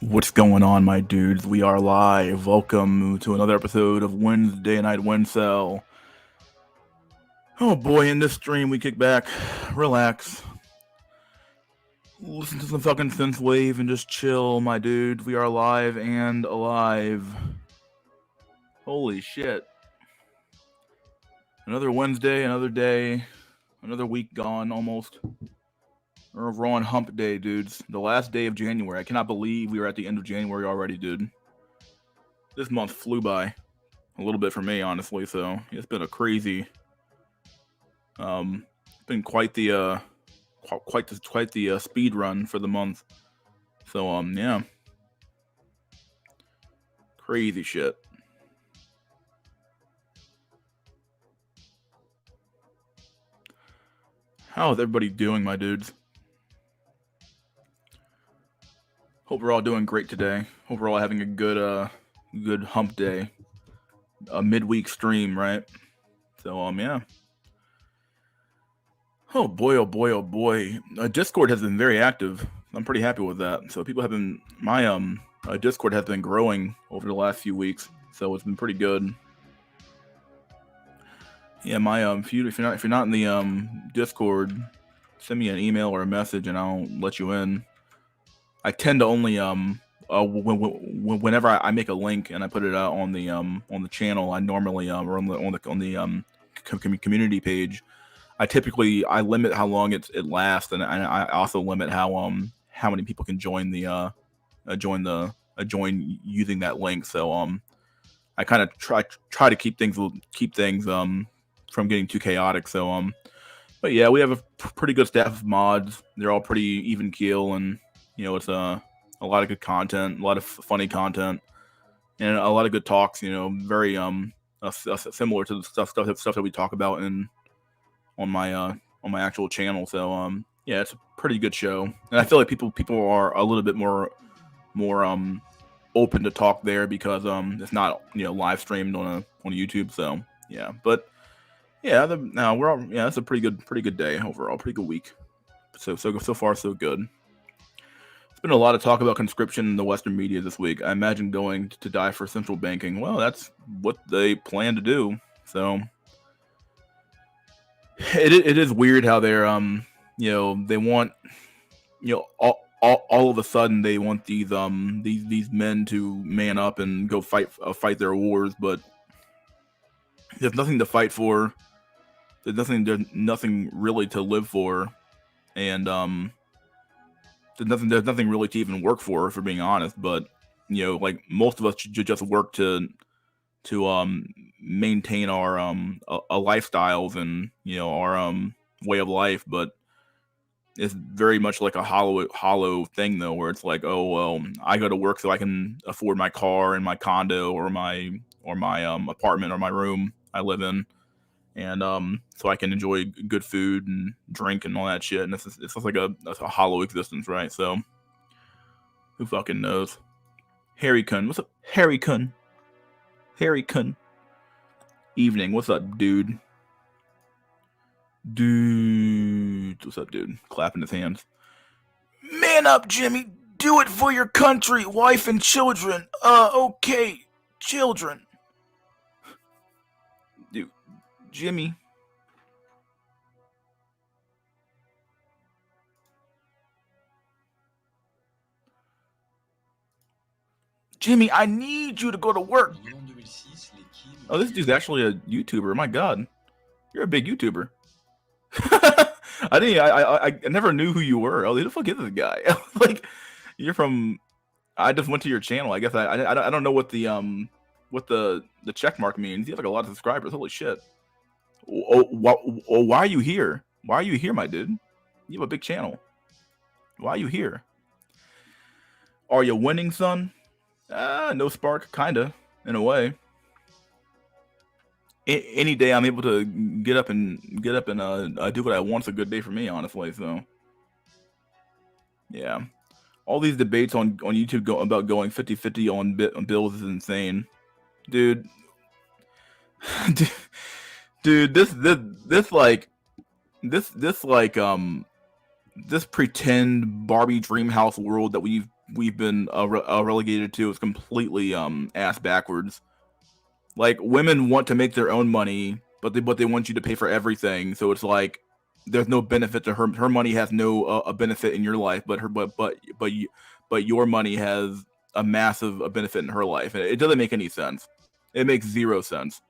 What's going on, my dudes? We are live. Welcome to another episode of Wednesday Night WINsel. Oh boy, in this stream we kick back, relax, listen to some fucking synthwave, and just chill, my dude. We are live and alive. Holy shit. Another Wednesday, another day, another week gone almost. We're on hump day, dudes. The last day of January. I cannot believe we are at the end of January already, dude. This month flew by. A little bit for me, honestly, so it's been a crazy it's been quite the speed run for the month. So yeah. Crazy shit. How is everybody doing, my dudes? Hope we're all doing great today. Hope we're all having a good hump day. A midweek stream, right? So yeah. Oh boy, oh boy, oh boy. Discord has been very active. I'm pretty happy with that. So people have been my Discord has been growing over the last few weeks. So it's been pretty good. Yeah, my if you're not in the Discord, send me an email or a message and I'll let you in. I tend to only whenever I make a link and I put it out on the channel, I normally or on the community page, I typically limit how long it lasts, and I also limit how many people can join the join using that link. So I kind of try to keep things from getting too chaotic. So but yeah, we have a pretty good staff of mods. They're all pretty even keel, and it's a lot of good content, a lot of funny content, and a lot of good talks. Very similar to the stuff that we talk about on my actual channel. So yeah, it's a pretty good show, and I feel like people are a little bit more open to talk there because it's not live streamed on YouTube. So yeah, but yeah, it's a pretty good day overall, pretty good week. So far so good. There's been a lot of talk about conscription in the Western media this week. I imagine going to die for central banking. Well, that's what they plan to do. So it is weird how they're they want all of a sudden they want these men to man up and go fight their wars, but there's nothing to fight for. There's nothing really to live for, and there's nothing really to even work for being honest. But like most of us should just work to maintain our lifestyles and our way of life. But it's very much like a hollow thing though, where it's like, oh well, I go to work so I can afford my car and my condo or my apartment or my room I live in, and so I can enjoy good food and drink and all that shit. And it's just like a hollow existence, right? So who fucking knows? Harry Kun, what's up, Harry Kun? Harry Kun. Evening, what's up, dude? Dude, what's up, dude? Clapping his hands. Man up, Jimmy. Do it for your country, wife, and children. Okay, children. Dude, Jimmy. Jimmy, I need you to go to work. Oh, this dude's actually a YouTuber. My God, you're a big YouTuber. I never knew who you were. Oh, who the fuck is this guy? Like, you're from. I just went to your channel. I guess I don't know what the check mark means. You have like a lot of subscribers. Holy shit. Why are you here? Why are you here, my dude? You have a big channel. Why are you here? Are you winning, son? No spark, kinda, in a way. Any day I'm able to get up and do what I want's a good day for me, honestly. So, yeah, all these debates on YouTube about going 50-50 on bills is insane, dude. Dude, this pretend Barbie Dreamhouse world that we've we've been relegated to is completely ass backwards. Like, women want to make their own money, but they want you to pay for everything. So it's like there's no benefit to her. Her money has no a benefit in your life, but your money has a massive benefit in her life. And it doesn't make any sense. It makes zero sense.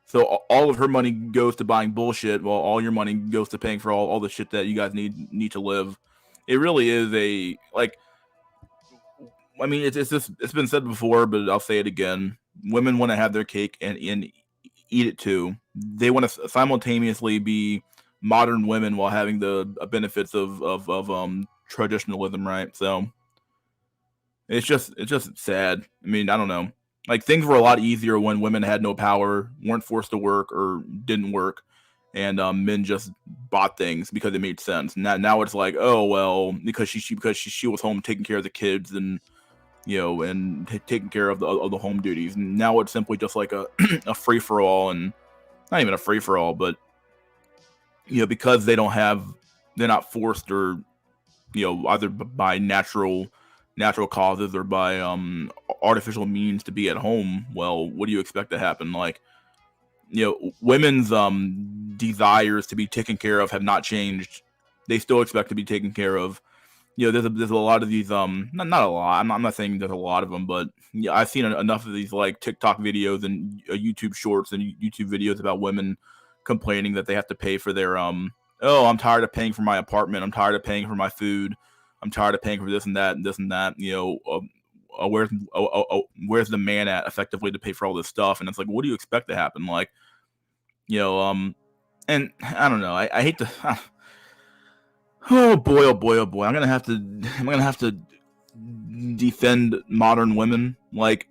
So all of her money goes to buying bullshit, while all your money goes to paying for all the shit that you guys need to live. It really is a, like, I mean, it's been said before, but I'll say it again. Women want to have their cake and eat it too. They want to simultaneously be modern women while having the benefits of traditionalism, right? So it's just sad. I mean, I don't know. Like, things were a lot easier when women had no power, weren't forced to work, or didn't work, and men just bought things because it made sense. Now it's like, oh well, because she was home taking care of the kids and and taking care of the home duties. And now it's simply just like a a free for all, and not even a free for all, but because they're not forced, or either by natural causes or by artificial means to be at home. Well, what do you expect to happen? Like, women's desires to be taken care of have not changed. They still expect to be taken care of. There's a lot of these not a lot. I'm not saying there's a lot of them, but I've seen enough of these like TikTok videos and YouTube shorts and YouTube videos about women complaining that they have to pay for their oh, I'm tired of paying for my apartment. I'm tired of paying for my food. I'm tired of paying for this and that and this and that. Where's the man at effectively to pay for all this stuff? And it's like, what do you expect to happen? Like, and I don't know. I hate to. Oh boy, oh boy, oh boy. I'm gonna have to defend modern women. Like,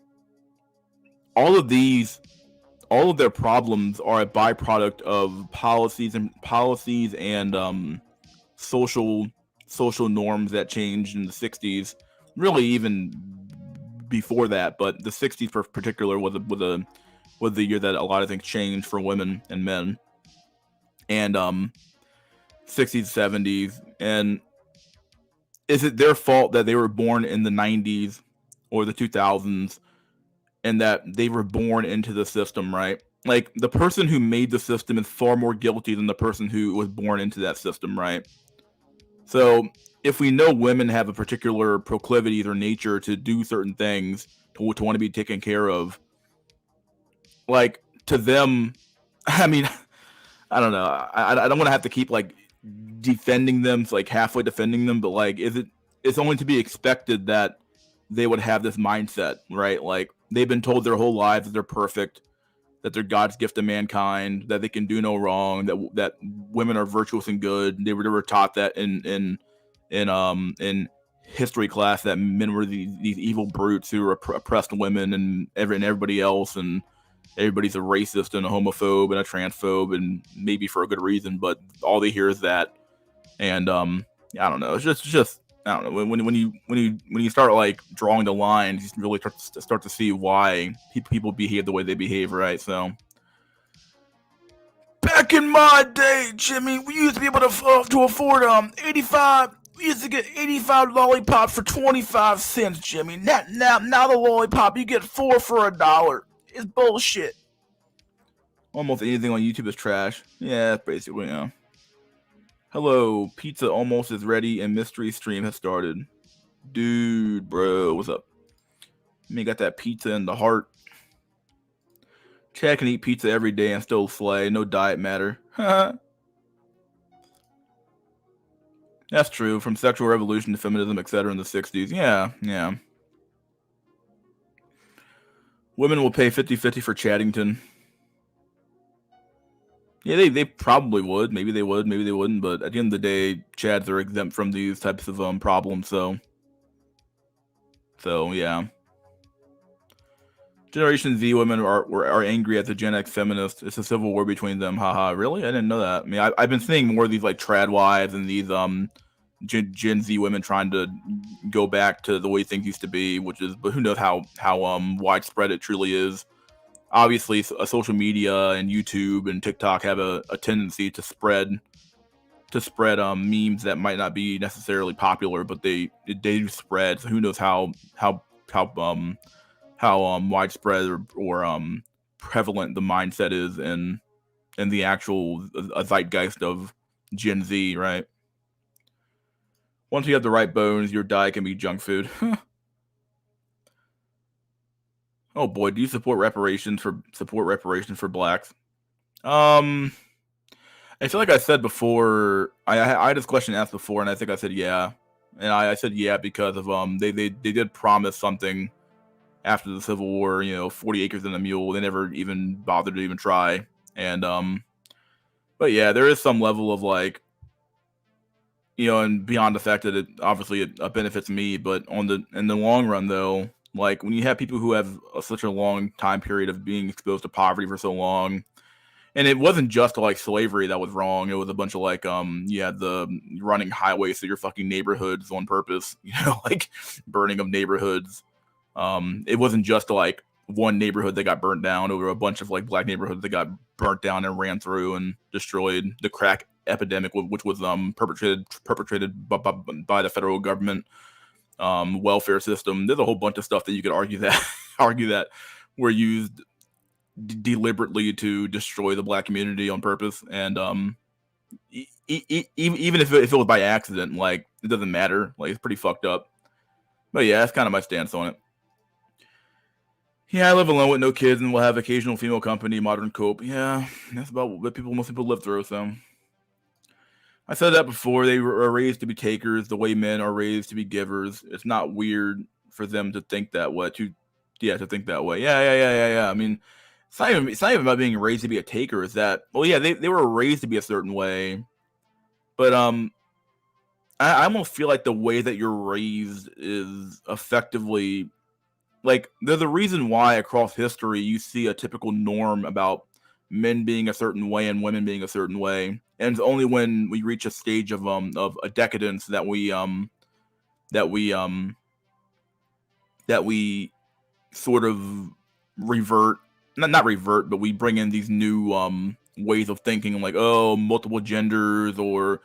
all of their problems are a byproduct of policies and social norms that changed in the 60s. Really, even before that, but the 60s in particular was the year that a lot of things changed for women and men. And 60s, 70s, and is it their fault that they were born in the 90s or the 2000s and that they were born into the system, right? Like, the person who made the system is far more guilty than the person who was born into that system, right? So if we know women have a particular proclivities or nature to do certain things, to want to be taken care of, like, to them, I mean, I don't know. I don't want to have to keep like defending them, like halfway defending them, but like, it's only to be expected that they would have this mindset, right? Like, they've been told their whole lives that they're perfect, that they're God's gift to mankind, that they can do no wrong, that women are virtuous and good. They were taught that in history class, that men were these evil brutes who oppressed women and everybody else, and everybody's a racist and a homophobe and a transphobe, and maybe for a good reason, but all they hear is that. And I don't know. It's just I don't know. When you start like drawing the lines, you really start to see why people behave the way they behave, right? So, back in my day, Jimmy, we used to be able to afford 85. We used to get 85 lollipops for 25 cents, Jimmy. Now the lollipop you get 4 for $1. It's bullshit. Almost anything on YouTube is trash. Yeah, basically, yeah. Hello, pizza almost is ready and mystery stream has started. Dude, bro, what's up? Me got that pizza in the heart. Chad can eat pizza every day and still slay. No diet matter. That's true. From sexual revolution to feminism, etc. in the 60s. Yeah. Women will pay 50-50 for Chaddington. Yeah, they probably would. Maybe they would. Maybe they wouldn't. But at the end of the day, Chads are exempt from these types of problems. So yeah. Generation Z women are angry at the Gen X feminists. It's a civil war between them. Haha. Really? I didn't know that. I mean, I've been seeing more of these like trad wives and these Gen Z women trying to go back to the way things used to be, but who knows how widespread it truly is. Obviously, social media and YouTube and TikTok have a tendency to spread spread memes that might not be necessarily popular, but they do spread. So who knows how widespread or prevalent the mindset is in the actual zeitgeist of Gen Z, right? Once you have the right bones, your diet can be junk food. Oh boy, do you support reparations for blacks? I feel like I said before. I had this question asked before, and I think I said yeah, and I said yeah because of they did promise something after the Civil War. 40 acres and a mule. They never even bothered to even try, and but yeah, there is some level of like, and beyond the fact that it obviously it benefits me, but in the long run though, like when you have people who have such a long time period of being exposed to poverty for so long, and it wasn't just like slavery that was wrong. It was a bunch of like you had the running highways through your fucking neighborhoods on purpose, like burning of neighborhoods. It wasn't just like one neighborhood that got burnt down. Over a bunch of like black neighborhoods that got burnt down and ran through and destroyed. The crack epidemic, which was perpetrated by the federal government welfare system. There's a whole bunch of stuff that you could argue that were used deliberately to destroy the black community on purpose. And even if it was by accident, like it doesn't matter. Like it's pretty fucked up. But yeah, that's kind of my stance on it. Yeah, I live alone with no kids and will have occasional female company, modern cope. Yeah, that's about what most people live through. So I said that before. They are raised to be takers, the way men are raised to be givers. It's not weird for them to think that way. To think that way. Yeah. I mean, it's not even about being raised to be a taker. Is that? Well, yeah, they were raised to be a certain way, but I almost feel like the way that you're raised is effectively like there's a reason why across history you see a typical norm about men being a certain way and women being a certain way, and it's only when we reach a stage of a decadence that we sort of revert, not revert, but we bring in these new ways of thinking, like multiple genders or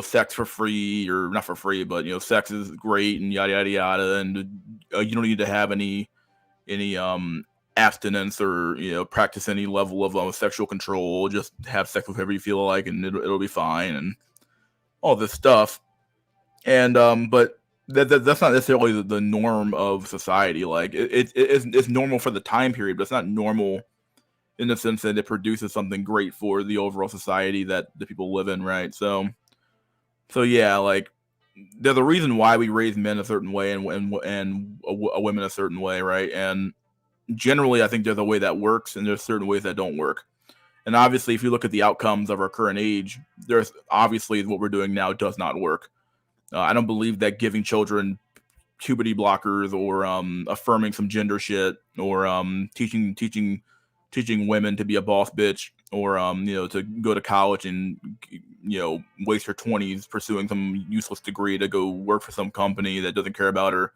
sex for free, or not for free, but sex is great and yada yada yada, and you don't need to have any abstinence or practice any level of sexual control. Just have sex with whoever you feel like, and it'll be fine, and all this stuff. And but that's not necessarily the norm of society. Like it's normal for the time period, but it's not normal in the sense that it produces something great for the overall society that the people live in, right? So yeah, like there's a reason why we raise men a certain way and women a certain way, right? And generally, I think there's a way that works, and there's certain ways that don't work. And obviously, if you look at the outcomes of our current age, there's obviously what we're doing now does not work. I don't believe that giving children puberty blockers or affirming some gender shit or teaching women to be a boss bitch or to go to college and waste her 20s pursuing some useless degree to go work for some company that doesn't care about her.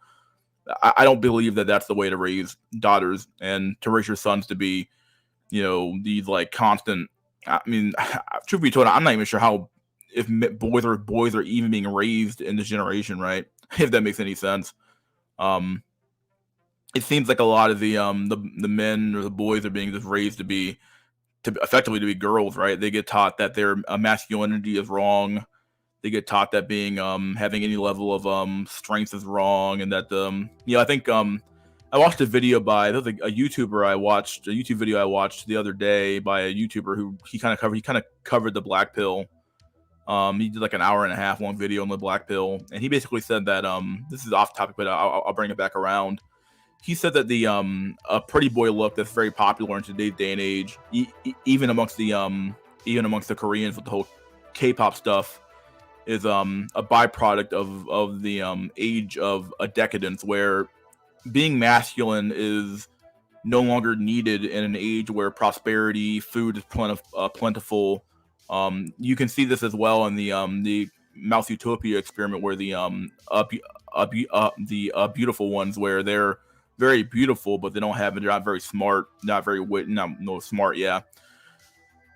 I don't believe that that's the way to raise daughters and to raise your sons to be these like constant. I mean, truth be told, I'm not even sure how if boys are even being raised in this generation, right? If that makes any sense. It seems like a lot of the men or the boys are being just raised to effectively to be girls, right? They get taught that their masculinity is wrong. They get taught that being having any level of strength is wrong, and that I think I watched a video by a YouTuber a YouTube video I watched the other day by a YouTuber who he kind of covered the black pill. He did like an hour and a half long video on the black pill, and he basically said that this is off topic, but I'll bring it back around. He said that the a pretty boy look that's very popular in today's day and age, even amongst the Koreans with the whole K-pop stuff, is a byproduct of the age of a decadence where being masculine is no longer needed in an age where prosperity, food is plentiful. You can see this as well in the Mouse Utopia experiment, where the beautiful ones, where they're very beautiful, but they're not very smart, not very smart. Yeah.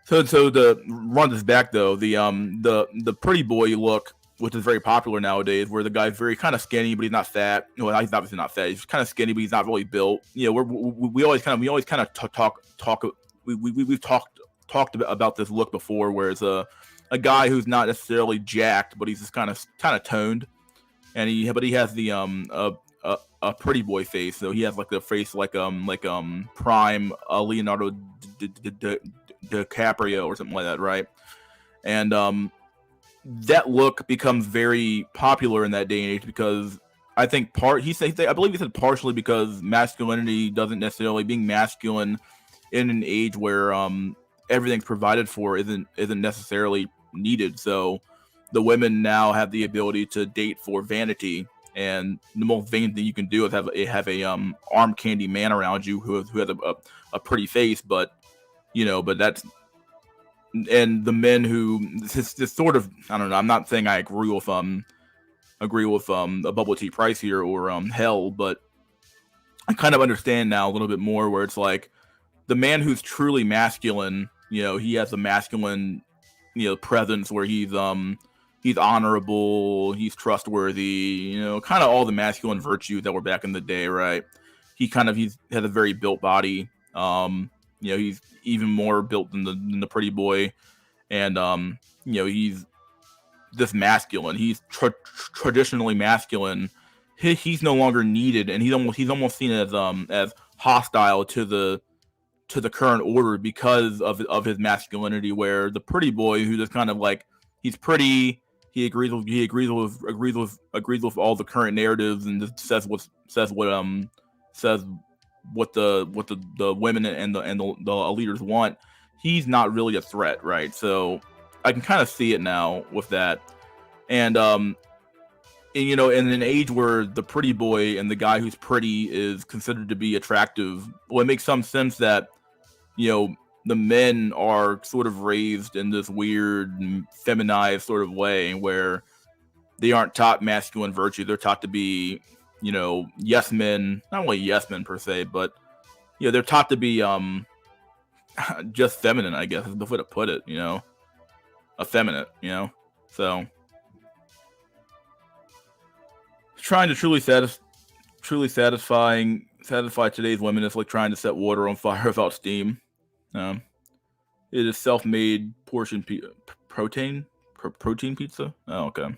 So to run this back though, the pretty boy look, which is very popular nowadays, where the guy's very kind of skinny, but he's not fat. Well, he's obviously not fat. He's kind of skinny, but he's not really built. You know, we always kind of talk. We've talked about this look before, where it's a guy who's not necessarily jacked, but he's just kind of toned, and he has the a pretty boy face. So he has like the face like prime Leonardo DiCaprio or something like that, right? And that look becomes very popular in that day and age because I think I believe he said partially because masculinity doesn't necessarily being masculine in an age where everything's provided for isn't necessarily needed. So the women now have the ability to date for vanity, and the most vain thing you can do is have a arm candy man around you who has a pretty face, but that's, and the men who this sort of, I don't know. I'm not saying I agree with a bubble tea price here or hell, but I kind of understand now a little bit more where it's like the man who's truly masculine, he has a masculine, presence where he's honorable, he's trustworthy, kind of all the masculine virtues that were back in the day, right? He has a very built body. He's even more built than the pretty boy, and he's this masculine. He's traditionally masculine. He's no longer needed, and he's almost seen as hostile to the current order because of his masculinity. Where the pretty boy, who just kind of like, he's pretty, he agrees with all the current narratives and just says what the women and the leaders want. He's not really a threat, right? So I can kind of see it now with that. And in an age where the pretty boy and the guy who's pretty is considered to be attractive, well, it makes some sense that the men are sort of raised in this weird feminized sort of way where they aren't taught masculine virtue. They're taught to be yes men, not only yes men per se, but they're taught to be just feminine, I guess is the way to put it, effeminate, so trying to truly satisfy today's women is like trying to set water on fire without steam. It is self-made protein pizza. Oh, okay.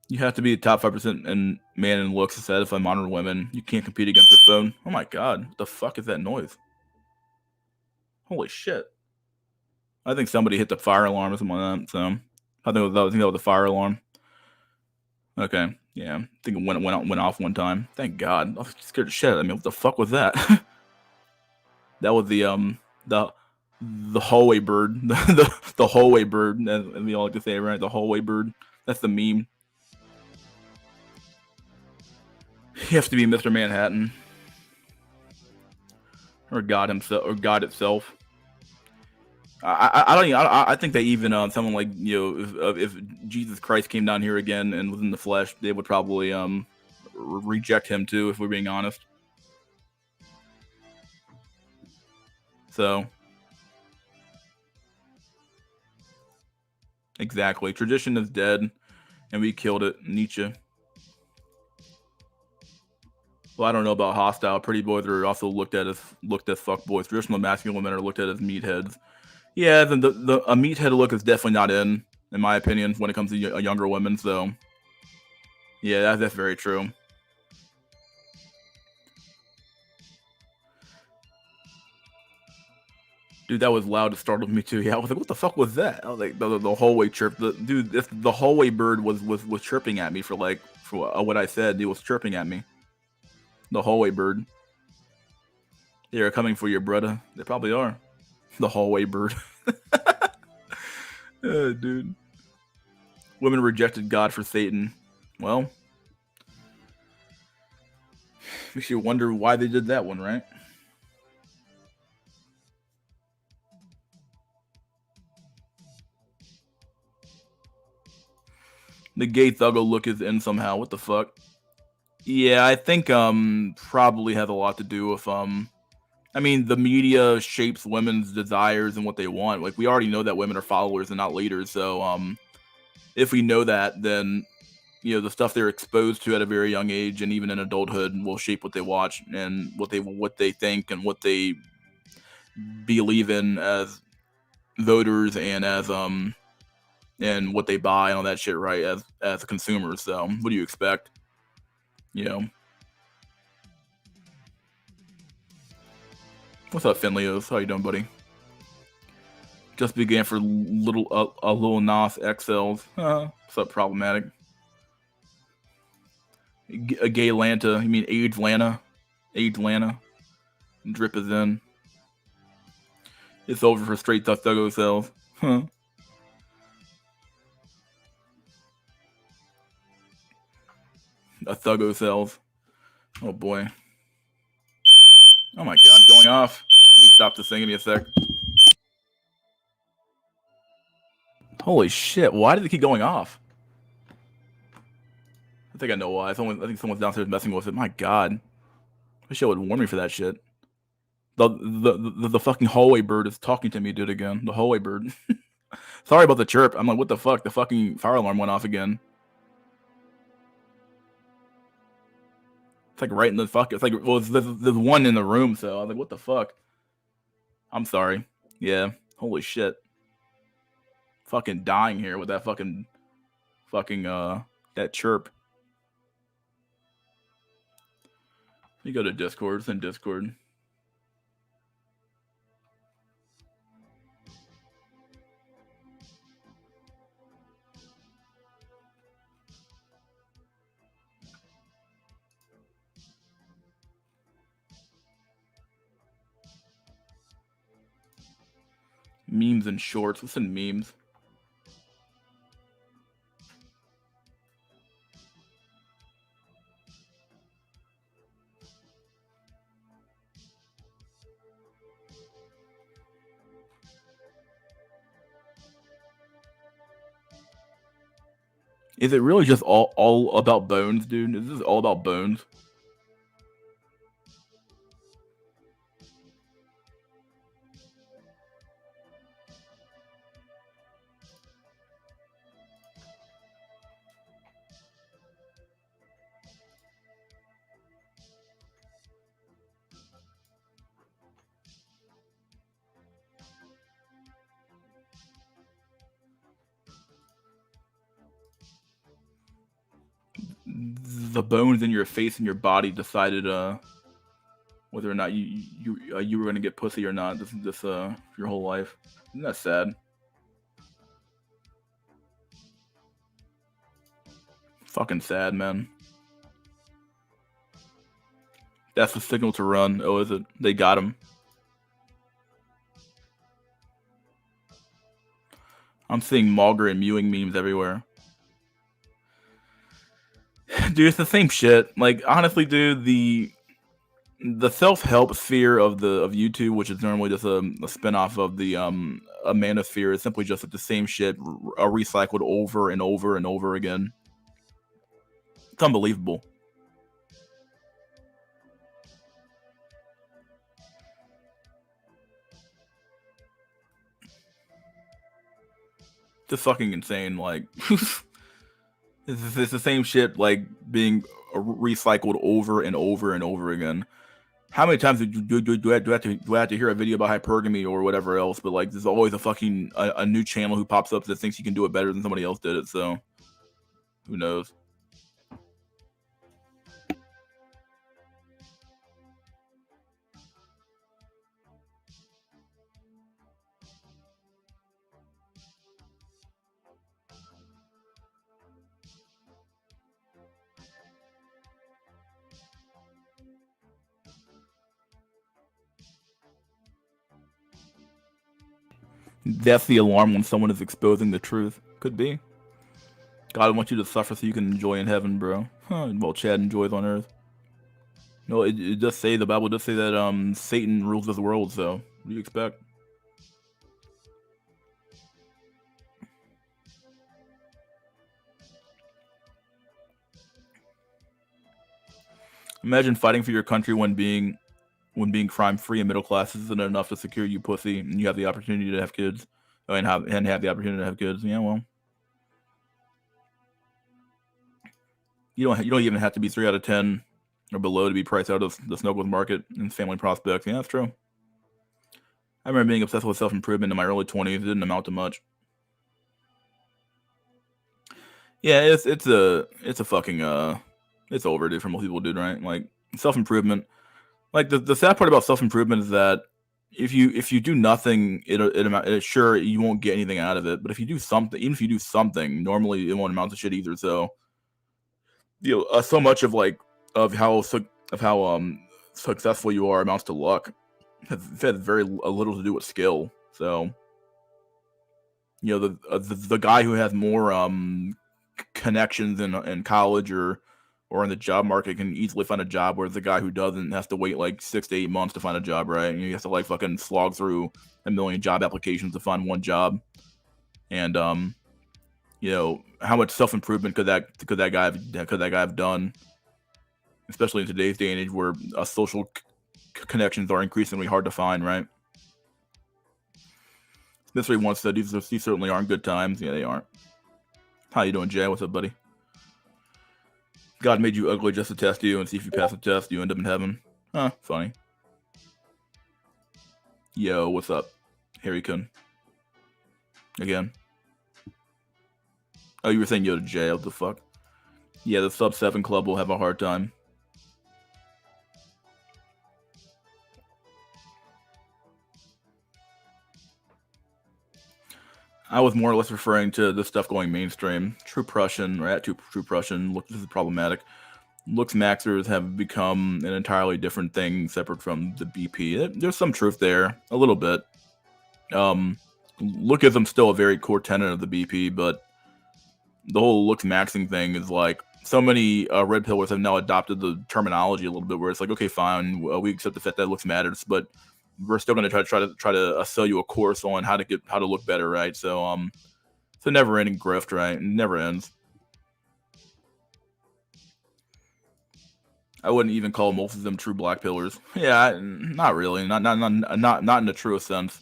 You have to be the top 5% in man in looks to satisfy modern women. You can't compete against their phone. Oh my god, what the fuck is that noise? Holy shit. I think somebody hit the fire alarm or something like that, so I think that was the fire alarm. Okay, yeah. I think it went off one time. Thank god. I was scared the shit out of me. What the fuck was that? That was the hallway bird. the hallway bird, as we all like to say, right? The hallway bird. That's the meme. You have to be Mr. Manhattan, or God himself, or God itself. I think that even someone like if Jesus Christ came down here again and was in the flesh, they would probably reject him too, if we're being honest. So exactly, tradition is dead, and we killed it. Nietzsche. Well, I don't know about hostile. Pretty boys are also looked at as fuck boys. Traditional masculine men are looked at as meatheads. Yeah, a meathead look is definitely not in my opinion, when it comes to younger women. So yeah, that's very true. Dude, that was loud. It startled me too. Yeah, I was like, "What the fuck was that?" I was like, "The hallway chirp." The hallway bird was chirping at me for what I said. It was chirping at me. The hallway bird. They're coming for your brother. They probably are. The hallway bird. Dude. Women rejected God for Satan. Well, makes you wonder why they did that one, right? The gay thuggo look is in somehow. What the fuck? Yeah, I think probably has a lot to do with I mean, the media shapes women's desires and what they want. Like we already know that women are followers and not leaders. So if we know that, then the stuff they're exposed to at a very young age and even in adulthood will shape what they watch and what they think and what they believe in as voters and as and what they buy and all that shit, right? As consumers. So what do you expect? You know. What's up, Finleos? How you doing, buddy? Just began for a little Nas XLs. What's up, problematic? A gay Lanta. You mean AIDS Lanta? AIDS Lanta. Drip is in. It's over for straight Thuggo cells. Huh. A Thuggo cells. Oh boy. Oh my god, it's going off. Let me stop this thing. Give me a sec. Holy shit, why did it keep going off? I think I know why. I think someone's downstairs messing with it. My god. I wish I would warn me for that shit. The fucking hallway bird is talking to me, dude, again. The hallway bird. Sorry about the chirp. I'm like, what the fuck? The fucking fire alarm went off again. It's like right in the fuck. It's like, well, there's one in the room, so I was like, what the fuck? I'm sorry. Yeah. Holy shit. Fucking dying here with that fucking that chirp. You go to Discord. It's in Discord. Memes and shorts. What's in memes? Is it really just all about bones, dude? Is this all about bones? The bones in your face and your body decided whether or not you were gonna get pussy or not. This your whole life. Isn't that sad? Fucking sad, man. That's the signal to run. Oh, is it? They got him. I'm seeing Mauger and Mewing memes everywhere. Dude, it's the same shit. Like, honestly, dude, the self-help sphere of YouTube, which is normally just a spinoff of the a manosphere, is simply just the same shit recycled over and over and over again. It's unbelievable. Just fucking insane. Like, it's the same shit like being recycled over and over and over again. How many times do I have to hear a video about hypergamy or whatever else? But like, there's always a fucking a new channel who pops up that thinks he can do it better than somebody else did it. So, who knows? That's the alarm when someone is exposing the truth. Could be. God wants you to suffer so you can enjoy in heaven, bro. Huh, well, Chad enjoys on earth. No, it does say, the Bible does say that Satan rules this world, so what do you expect? Imagine fighting for your country when being when being crime free and middle class isn't enough to secure you pussy, and you have the opportunity to have kids, and have the opportunity to have kids. Yeah, well, you don't even have to be 3 out of 10 or below to be priced out of the snuggles market and family prospects. Yeah, that's true. I remember being obsessed with self improvement in my early 20s. It didn't amount to much. Yeah, it's a fucking it's over, dude, for most people, dude. Right? Like self improvement. Like the sad part about self improvement is that if you do nothing, it sure you won't get anything out of it. But if you do something, even if you do something, normally it won't amount to shit either. So so much of how successful you are amounts to luck. It has very little to do with skill. So the guy who has more connections in college or in the job market can easily find a job, whereas the guy who doesn't has to wait like 6 to 8 months to find a job, right? And you have to like fucking slog through a million job applications to find one job. And how much self improvement could that guy have done? Especially in today's day and age, where social connections are increasingly hard to find, right? Mystery once said these certainly aren't good times. Yeah, they aren't. How you doing, Jay? What's up, buddy? God made you ugly just to test you, and see if you pass the test, you end up in heaven. Huh, funny. Yo, what's up? Harry-kun. Again. Oh, you were saying yo to Jay, what the fuck? Yeah, the sub 7 club will have a hard time. I was more or less referring to this stuff going mainstream. True Prussian, right? True Prussian. Look, this is problematic. Looks maxers have become an entirely different thing separate from the BP. There's some truth there, a little bit. Lookism's still a very core tenet of the BP, but the whole looks maxing thing is like so many red pillars have now adopted the terminology a little bit, where it's like, okay, fine, we accept the fact that looks matters, but we're still going to try to sell you a course on how to look better, right? So it's a never ending grift, right? It never ends. I wouldn't even call most of them true black pillars. Yeah, not really. Not in the truest sense.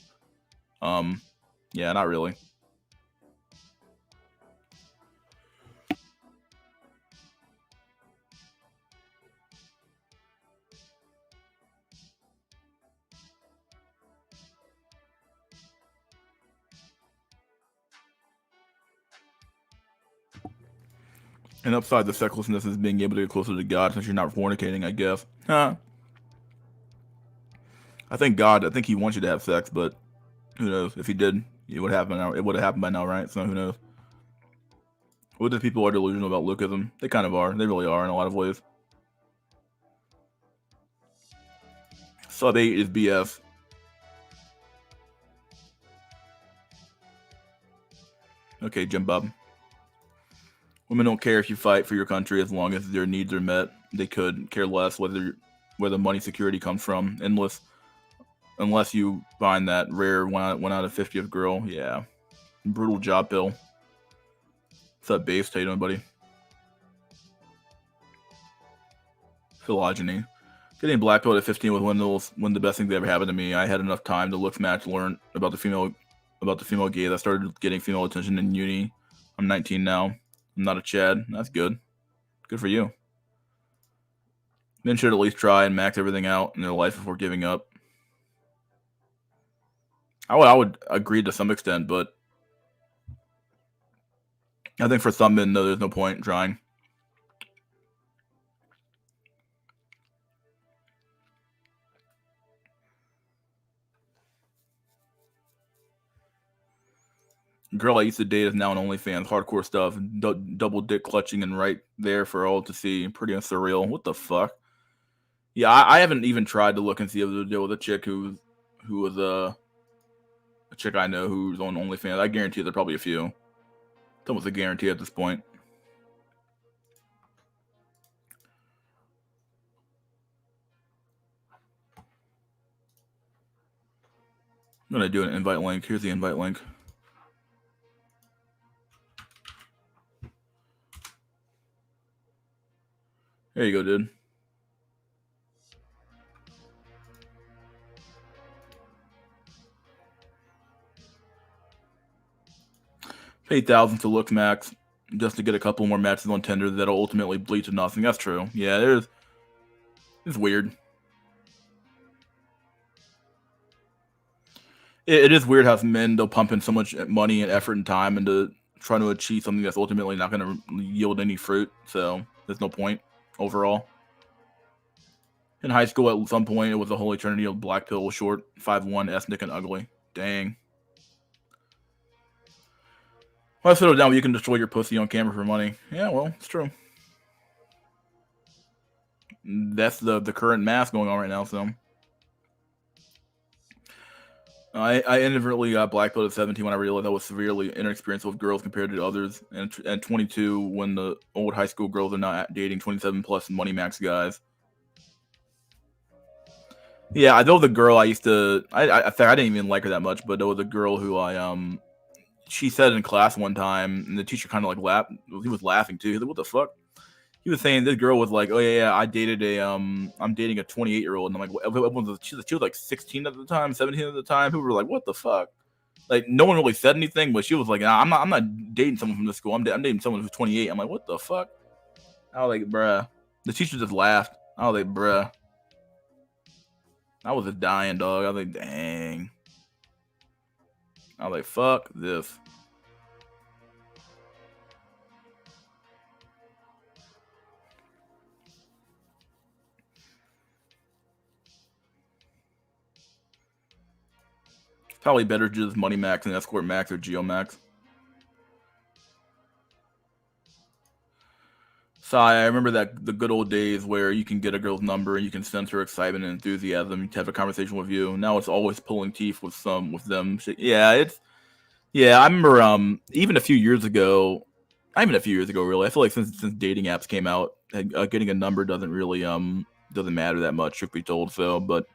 Yeah, not really. And upside the sexlessness is being able to get closer to God since you're not fornicating, I guess. Huh. I think he wants you to have sex, but who knows? If he did, it would happen now. It would have happened by now, right? So who knows? What if people are delusional about lookism? They kind of are. They really are in a lot of ways. Sub 8 is BS. Okay, Jim Bob. Women don't care if you fight for your country as long as their needs are met. They could care less where the money security comes from, unless you find that rare one out of 50th girl. Yeah, brutal job, Bill. What's up, base? How you doing, buddy? Phylogeny. Getting black belt at 15 was one of the best things that ever happened to me. I had enough time to look match, learn about the female gaze. I started getting female attention in uni. I'm 19 now. I'm not a Chad. That's good. Good for you. Men should at least try and max everything out in their life before giving up. I would agree to some extent, but I think for some men, no, there's no point in trying. Girl I used to date is now an OnlyFans. Hardcore stuff. Double dick clutching and right there for all to see. Pretty surreal. What the fuck? Yeah, I haven't even tried to look and see if there's a deal with a chick who was a chick I know who's on OnlyFans. I guarantee there are probably a few. It's almost a guarantee at this point. I'm gonna do an invite link. Here's the invite link. There you go, dude. Pay thousands to look max just to get a couple more matches on Tinder that'll ultimately bleed to nothing. That's true. Yeah, it's weird. It is weird how men they'll pump in so much money and effort and time into trying to achieve something that's ultimately not going to yield any fruit. So there's no point overall. In high school, at some point, it was a whole eternity of black pill, short, 5'1", ethnic, and ugly. Dang. Well, I settled down where you can destroy your pussy on camera for money. Yeah, well, it's true. That's the current math going on right now, so. I inadvertently got blackpilled at 17 when I realized I was severely inexperienced with girls compared to others, and at 22 when the old high school girls are not dating 27 plus money max guys. Yeah, I know the girl I used to. I didn't even like her that much, but there was a girl who she said in class one time, and the teacher kind of like laughed. He was laughing too. He was like, "What the fuck?" He was saying this girl was like, "Oh yeah, I'm dating a 28-year-old," and I'm like, she was like 16 at the time, 17 at the time. People were like, "What the fuck?" Like no one really said anything, but she was like, nah, I'm not dating someone from this school. I'm dating someone who's 28. I'm like, what the fuck? I was like, bruh. The teacher just laughed. I was like, bruh. I was a dying dog. I was like, dang. I was like, fuck this. It's probably better to just money max and escort max or geo max. So I remember that the good old days where you can get a girl's number and you can sense her excitement and enthusiasm to have a conversation with you. Now it's always pulling teeth with them. Yeah, I remember even a few years ago. Not even a few years ago, really. I feel like since dating apps came out, getting a number doesn't really doesn't matter that much, truth be told. So, but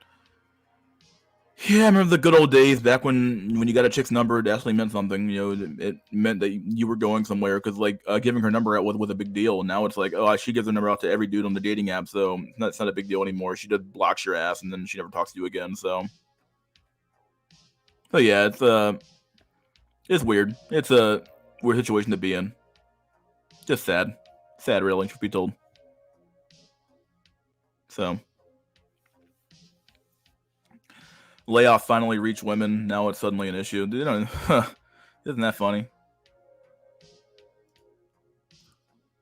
yeah, I remember the good old days back when you got a chick's number, it actually meant something. You know, it meant that you were going somewhere because like giving her number out was a big deal. Now it's like, oh, she gives her number out to every dude on the dating app, so it's not a big deal anymore. She just blocks your ass and then she never talks to you again. So yeah, it's weird. It's a weird situation to be in. Just sad, really, should be told. So. Layoff finally reached women. Now it's suddenly an issue. Dude, isn't that funny?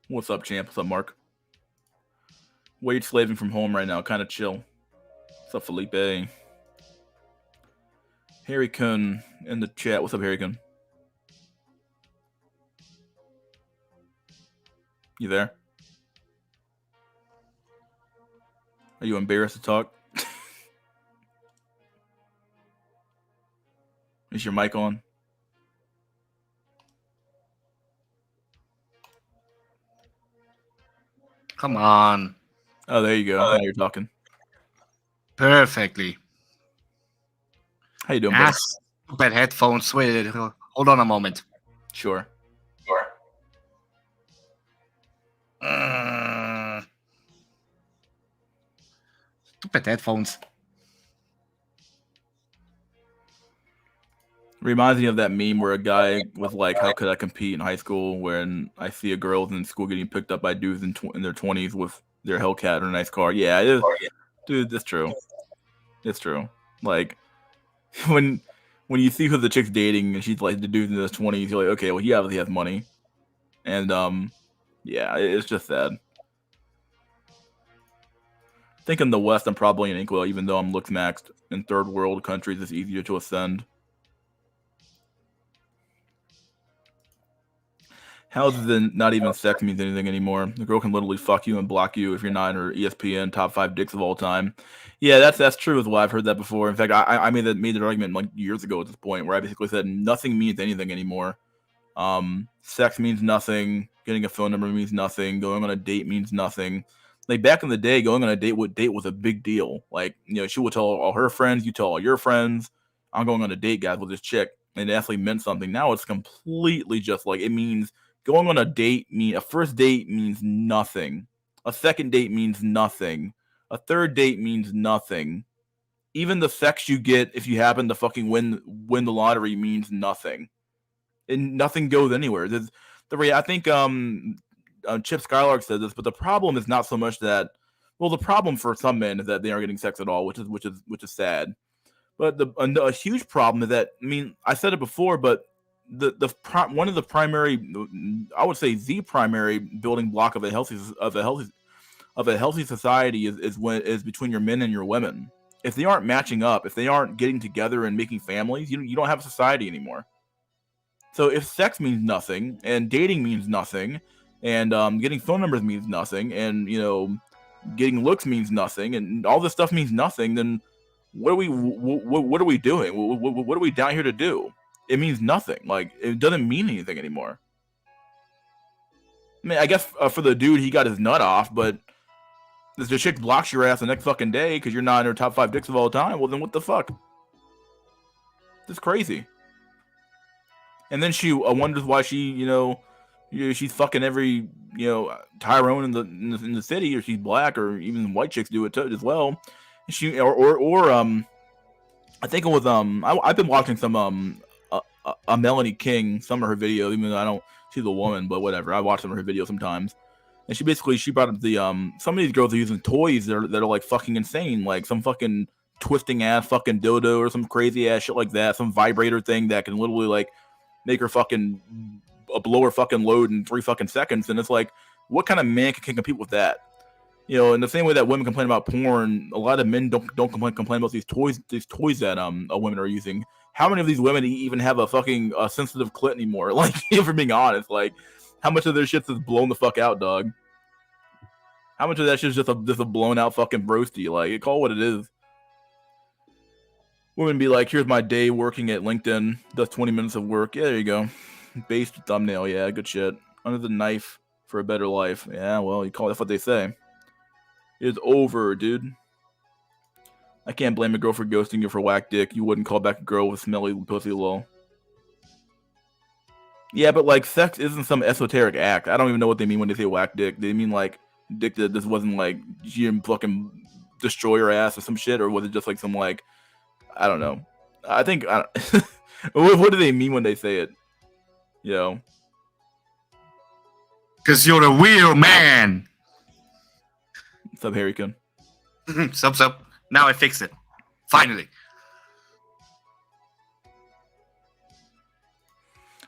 What's up, champ? What's up, Mark? Wage slaving from home right now. Kind of chill. What's up, Felipe? Harry Kun in the chat. What's up, Harry Kun? You there? Are you embarrassed to talk? Is your mic on? Come on. Oh, there you go. Now you're talking. Perfectly. How you doing, buddy? Stupid headphones. Wait, hold on a moment. Sure. Stupid headphones. Reminds me of that meme where a guy was like, "How could I compete in high school when I see a girl in school getting picked up by dudes in their 20s with their Hellcat or a nice car?" Yeah, it is. Dude, that's true. It's true. Like when you see who the chick's dating and she's like the dude in his 20s, you're like, okay, well he obviously has money, and yeah, it's just sad. I think in the West I'm probably an inkwell, even though I'm looks maxed. In third world countries, it's easier to ascend. How does it not even sex means anything anymore? The girl can literally fuck you and block you if you're not in her ESPN top 5 dicks of all time. Yeah, that's true as well. I've heard that before. In fact, I made that argument like years ago at this point where I basically said nothing means anything anymore. Sex means nothing. Getting a phone number means nothing. Going on a date means nothing. Like back in the day, going on a date was a big deal. Like, you know, she would tell all her friends, you tell all your friends, I'm going on a date, guys, with this chick. And it actually meant something. Now it's completely just like it means going on a date a first date means nothing. A second date means nothing. A third date means nothing. Even the sex you get if you happen to fucking win the lottery means nothing. and nothing goes anywhere. I think Chip Skylark said this, but the problem is not so much that. Well, the problem for some men is that they aren't getting sex at all, which is sad. But a huge problem is that, I mean, I said it before, but one of the primary, I would say the primary building block of a healthy society is between your men and your women. If they aren't matching up, if they aren't getting together and making families, you don't have a society anymore. So if sex means nothing, and dating means nothing, and getting phone numbers means nothing, and getting looks means nothing, and all this stuff means nothing, then what are we doing? What are we down here to do? It means nothing. Like, it doesn't mean anything anymore. I mean, I guess for the dude, he got his nut off, but if the chick blocks your ass the next fucking day because you're not in her top 5 dicks of all time, well, then what the fuck? That's crazy. And then she wonders why she's fucking every Tyrone in the city, or she's black, or even white chicks do it too, as well. And she or I think it was I've been watching some Melanie King, some of her videos, even though she's a woman, but whatever. I watch some of her videos sometimes. And she brought up the some of these girls are using toys that are like fucking insane, like some fucking twisting ass fucking dildo or some crazy ass shit like that, some vibrator thing that can literally like make her fucking blow her fucking load in 3 fucking seconds. And it's like, what kind of man can compete with that? In the same way that women complain about porn, a lot of men don't complain about these toys that women are using. How many of these women even have a fucking sensitive clit anymore? Like, if we're being honest, like, how much of their shit's just blown the fuck out, dog? How much of that shit's just a blown out fucking broasty? Like, call it what it is. Women be like, here's my day working at LinkedIn, does 20 minutes of work. Yeah, there you go. Based thumbnail, yeah, good shit. Under the knife for a better life. Yeah, well, that's what they say. It's over, dude. I can't blame a girl for ghosting you for whack dick. You wouldn't call back a girl with smelly pussy, lol. Yeah, but like, sex isn't some esoteric act. I don't even know what they mean when they say whack dick. They mean like dick that this wasn't like you didn't fucking destroy your ass or some shit, or was it just like some like, I don't know. I think what do they mean when they say it? Because you're a real man. What's up, Harry-kun? Sup. Now I fixed it. Finally.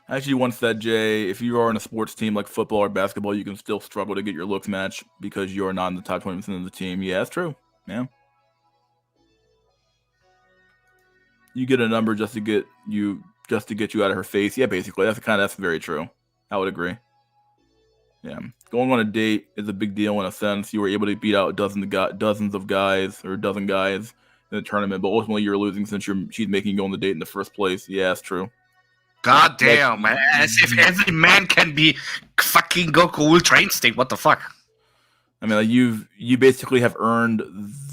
I actually once said, Jay, if you are on a sports team like football or basketball, you can still struggle to get your looks matched because you are not in the top 20% of the team. Yeah, that's true. Yeah. You get a number just to get you out of her face. Yeah, basically. That's very true. I would agree. Yeah. Going on a date is a big deal in a sense. You were able to beat out dozens of guys or a dozen guys in the tournament, but ultimately you're losing since she's making you go on the date in the first place. Yeah, that's true. God damn, man. As if every man can be fucking Goku Ultra Instinct. What the fuck? I mean, like, you basically have earned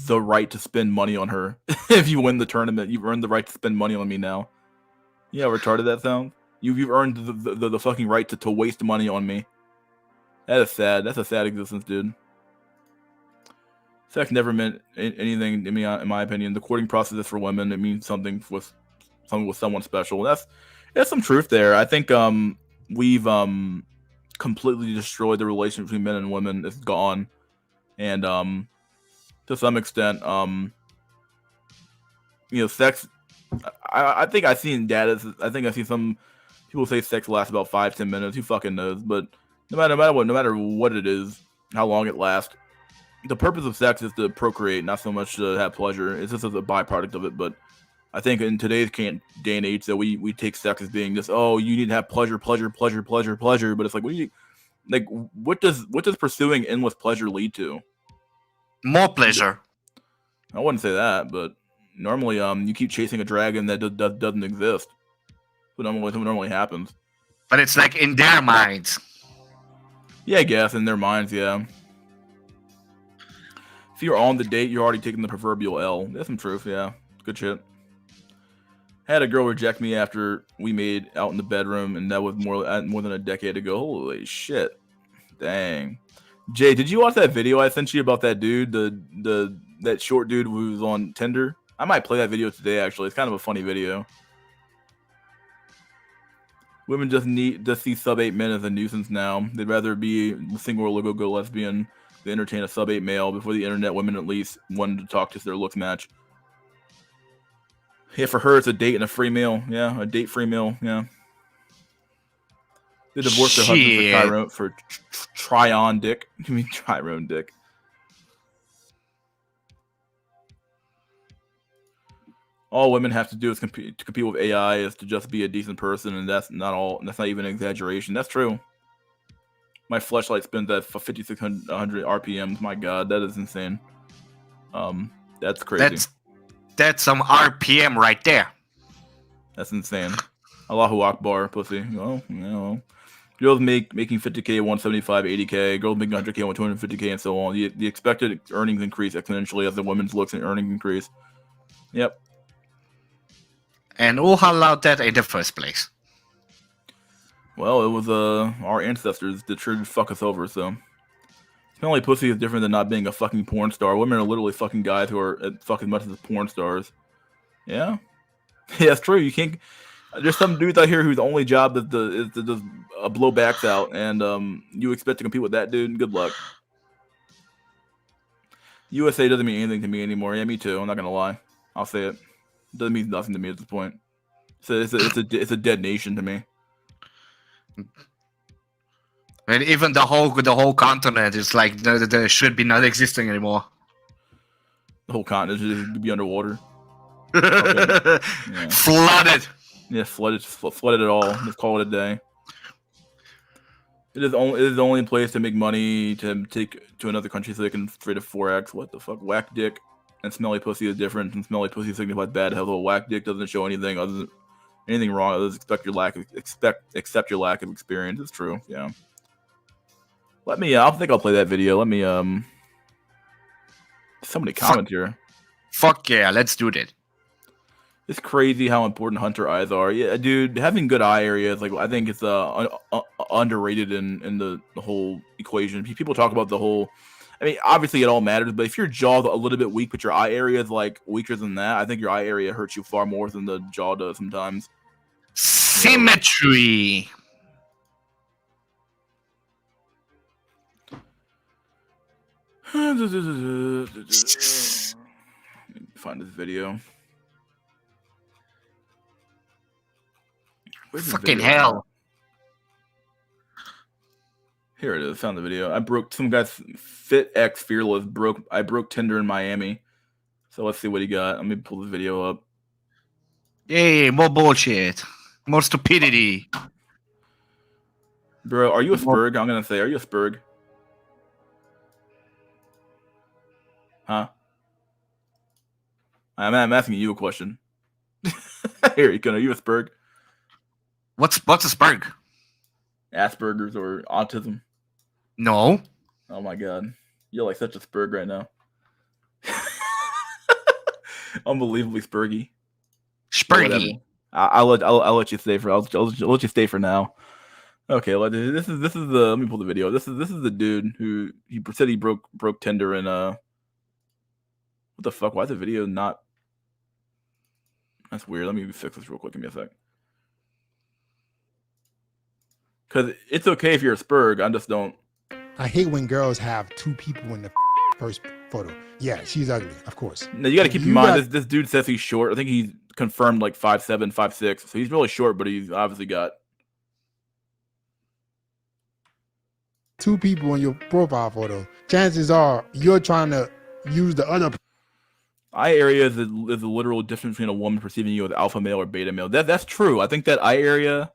the right to spend money on her. If you win the tournament, you've earned the right to spend money on me now. Yeah, retarded that sounds. You've earned the fucking right to waste money on me. That is sad. That's a sad existence, dude. Sex never meant anything to me, in my opinion. The courting process is for women. It means something with someone special. There's some truth there. I think we've completely destroyed the relationship between men and women. It's gone, and to some extent, sex. I think I've seen data. I think I've seen some people say sex lasts about 5-10 minutes. Who fucking knows? But no matter what it is, how long it lasts, the purpose of sex is to procreate, not so much to have pleasure. It's just as a byproduct of it. But I think in today's day and age that we take sex as being just, oh, you need to have pleasure. But it's like, what does pursuing endless pleasure lead to? More pleasure. I wouldn't say that, but normally you keep chasing a dragon that doesn't exist. What normally happens. But it's like in their minds. Yeah, I guess in their minds, yeah. If you're on the date, you're already taking the proverbial L. That's some truth, yeah. Good shit. I had a girl reject me after we made out in the bedroom, and that was more than a decade ago. Holy shit. Dang. Jay, did you watch that video I sent you about that dude, that short dude who was on Tinder? I might play that video today, actually. It's kind of a funny video. Women just see sub-8 men as a nuisance now. They'd rather be single or go lesbian than entertain a sub-8 male. Before the internet, women at least wanted to talk to their looks match. Yeah, for her, it's a date and a free meal. Yeah, a date free meal. Yeah. They divorced their husband for try-on dick. You mean try-on dick? All women have to do is compete with AI is to just be a decent person, and that's not all. That's not even an exaggeration. That's true. My fleshlight spins at 5,600 RPMs. My God, that is insane. That's crazy. That's some RPM right there. That's insane. Allahu Akbar, pussy. Well, you know. Girls making 50K, 175, 80K. Girls making 100K, 250K, and so on. The expected earnings increase exponentially as the women's looks and earnings increase. Yep. And who allowed that in the first place? Well, it was our ancestors that tried to fuck us over, so. Smelly pussy is different than not being a fucking porn star. Women are literally fucking guys who are fucking much as porn stars. Yeah? Yeah, that's true. You can't... There's some dudes out here whose only job is to just blow backs out, and you expect to compete with that dude? Good luck. USA doesn't mean anything to me anymore. Yeah, me too. I'm not gonna lie. I'll say it. It doesn't mean nothing to me at this point. So it's a dead nation to me. And even the whole continent is like there should be not existing anymore. The whole continent should be underwater. Yeah. Flooded. Yeah, flooded it all. Let's call it a day. It is the only place to make money to take to another country so they can trade a 4x. What the fuck? Whack dick and smelly pussy is different, and smelly pussy signifies bad health. Well, whack dick doesn't show anything other than anything wrong. It does accept your lack of experience. It's true. Yeah. Let me. I think I'll play that video. Let me. So many comments here. Fuck yeah! Let's do that. It's crazy how important hunter eyes are. Yeah, dude, having good eye area is like I think it's underrated in the whole equation. People talk about the whole. I mean, obviously it all matters, but if your jaw's a little bit weak, but your eye area is like weaker than that, I think your eye area hurts you far more than the jaw does sometimes. Symmetry. Find this video. Where's fucking video? Hell. Here it is. Found the video. I broke some guy's Fit X Fearless. I broke Tinder in Miami. So let's see what he got. Let me pull the video up. Yay, more bullshit. More stupidity. Bro, are you a Spurg? I'm gonna say, are you a Spurg? Huh? I'm asking you a question. Here you go. Are you a Spurg? What's a Spurg? Asperger's or autism? No. Oh my god, you're like such a Spurg right now. Unbelievably Spurgy. Spurgy. I'll let you stay for. I'll let you stay for now. Okay, this is the. Let me pull the video. This is the dude who he said he broke Tinder and What the fuck? Why is the video not? That's weird. Let me fix this real quick. Give me a sec. Because it's okay if you're a Spurg. I just don't. I hate when girls have two people in the first photo. Yeah, she's ugly, of course. Now you got to keep in mind this dude says he's short. I think he's confirmed like 5'7", 5'6". So he's really short, but he's obviously got two people in your profile photo. Chances are you're trying to use the other. Eye area is a literal difference between a woman perceiving you as alpha male or beta male. That's true. I think that eye area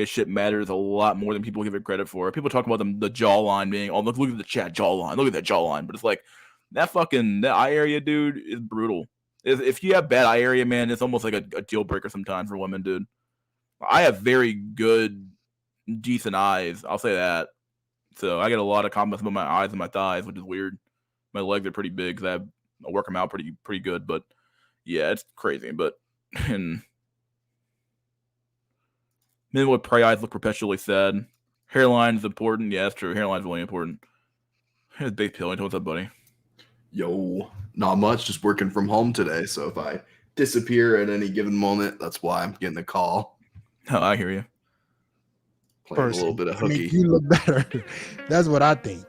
shit matters a lot more than people give it credit for. People talk about the jawline being, oh, look at the chat jawline. Look at that jawline. But it's like, that eye area, dude, is brutal. If you have bad eye area, man, it's almost like a deal breaker sometimes for women, dude. I have very good, decent eyes. I'll say that. So I get a lot of compliments about my eyes and my thighs, which is weird. My legs are pretty big because I work them out pretty good. But yeah, it's crazy. But and men with prey eyes look perpetually sad. Hairline is important. Yeah, that's true. Hairline's really important. Here's Big Pillington. What's up, buddy? Yo, not much. Just working from home today. So if I disappear at any given moment, that's why I'm getting the call. Oh, I hear you. Playing a person little bit of to make hooky. you look better. That's what I think.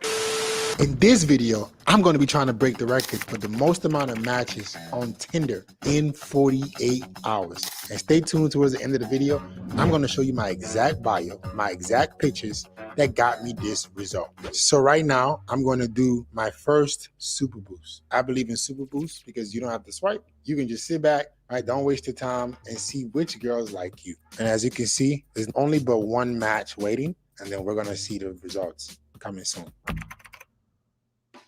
In this video, I'm going to be trying to break the record for the most amount of matches on Tinder in 48 hours. And stay tuned towards the end of the video. I'm going to show you my exact bio, my exact pictures that got me this result. So right now, I'm going to do my first super boost. I believe in super boosts because you don't have to swipe. You can just sit back, right? Don't waste your time and see which girls like you. And as you can see, there's only but one match waiting, and then we're going to see the results coming soon.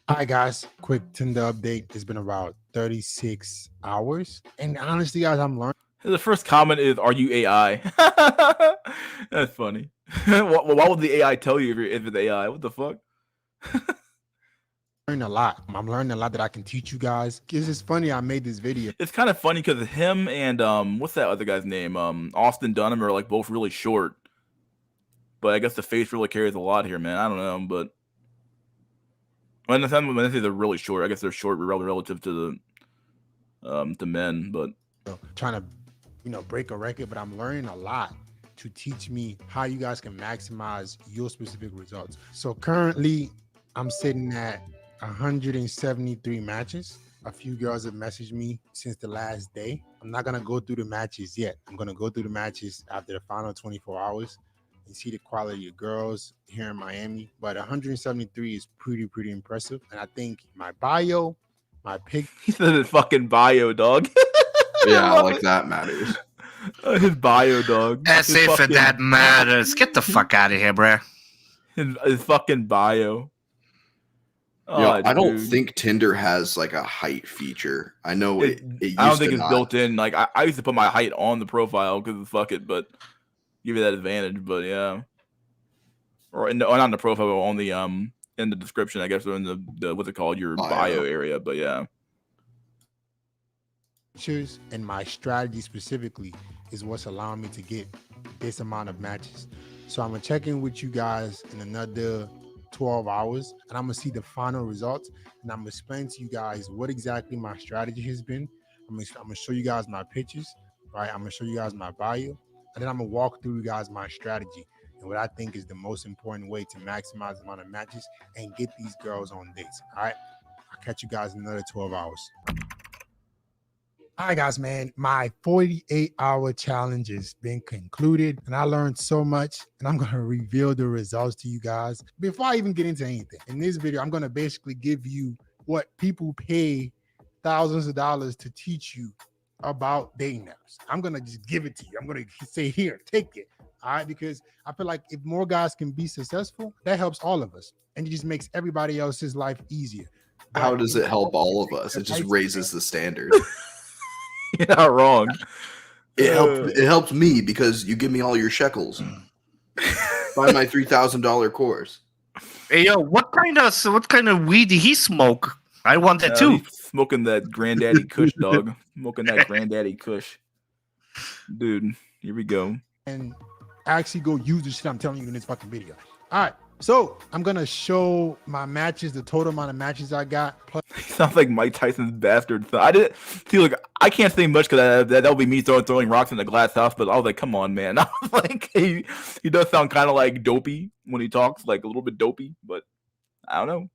All right, guys, quick Tinder update. It's been about 36 hours. And honestly, guys, I'm learning. The first comment is, "Are you AI?" That's funny. Why would the AI tell you if it's AI? What the fuck? Learning a lot. I'm learning a lot that I can teach you guys. It's just funny I made this video. It's kind of funny because him and what's that other guy's name? Austin Dunham are like both really short. But I guess the face really carries a lot here, man. I don't know, but when I say they're really short, I guess they're short relative to the men. But Trying to, break a record, but I'm learning a lot to teach me how you guys can maximize your specific results. So currently, I'm sitting at 173 matches. A few girls have messaged me since the last day. I'm not gonna go through the matches yet. I'm gonna go through the matches after the final 24 hours and see the quality of girls here in Miami. But 173 is pretty impressive. And I think my bio, my pic. he said his fucking bio, dog. Yeah, like that matters. His bio, dog. As His if fucking- that matters. Get the fuck out of here, bruh. His fucking bio. Yo, Oh, I don't dude. think Tinder has like a height feature. I know it used I don't think to it's not. built in. Like I used to put my height on the profile because fuck it, but give you that advantage. But yeah, or not on the profile, but on the in the description, I guess, or in the what's it called, your bio area. But yeah, pictures and my strategy specifically is what's allowing me to get this amount of matches. So I'm gonna check in with you guys in another 12 hours and I'm gonna see the final results, and I'm gonna explain to you guys what exactly my strategy has been. I'm gonna show you guys my pictures, right? I'm gonna show you guys my bio, and then I'm gonna walk through you guys my strategy and what I think is the most important way to maximize the amount of matches and get these girls on dates. All right, I'll catch you guys in another 12 hours. All right, guys, man, my 48-hour challenge has been concluded, and I learned so much, and I'm going to reveal the results to you guys. Before I even get into anything, in this video, I'm going to basically give you what people pay thousands of dollars to teach you about dating apps. I'm going to just give it to you. I'm going to say, here, take it. All right, because I feel like if more guys can be successful, that helps all of us, and it just makes everybody else's life easier. How does it help all of us? It just raises the standard. you're not wrong. It helped me because you give me all your shekels. Buy my $3,000 course. Hey yo, what kind of weed did he smoke? I want that too. He's smoking that granddaddy Kush, dog. Smoking that granddaddy Kush, dude. Here we go. And actually go use the shit I'm telling you in this fucking video. All right, so I'm gonna show my matches, the total amount of matches I got. Plus, He sounds like Mike Tyson's bastard. So I didn't see. Like I can't say much because that would be me throwing rocks in the glass house. But I was like, come on, man. I was like, he does sound kind of like dopey when he talks, like a little bit dopey. But I don't know.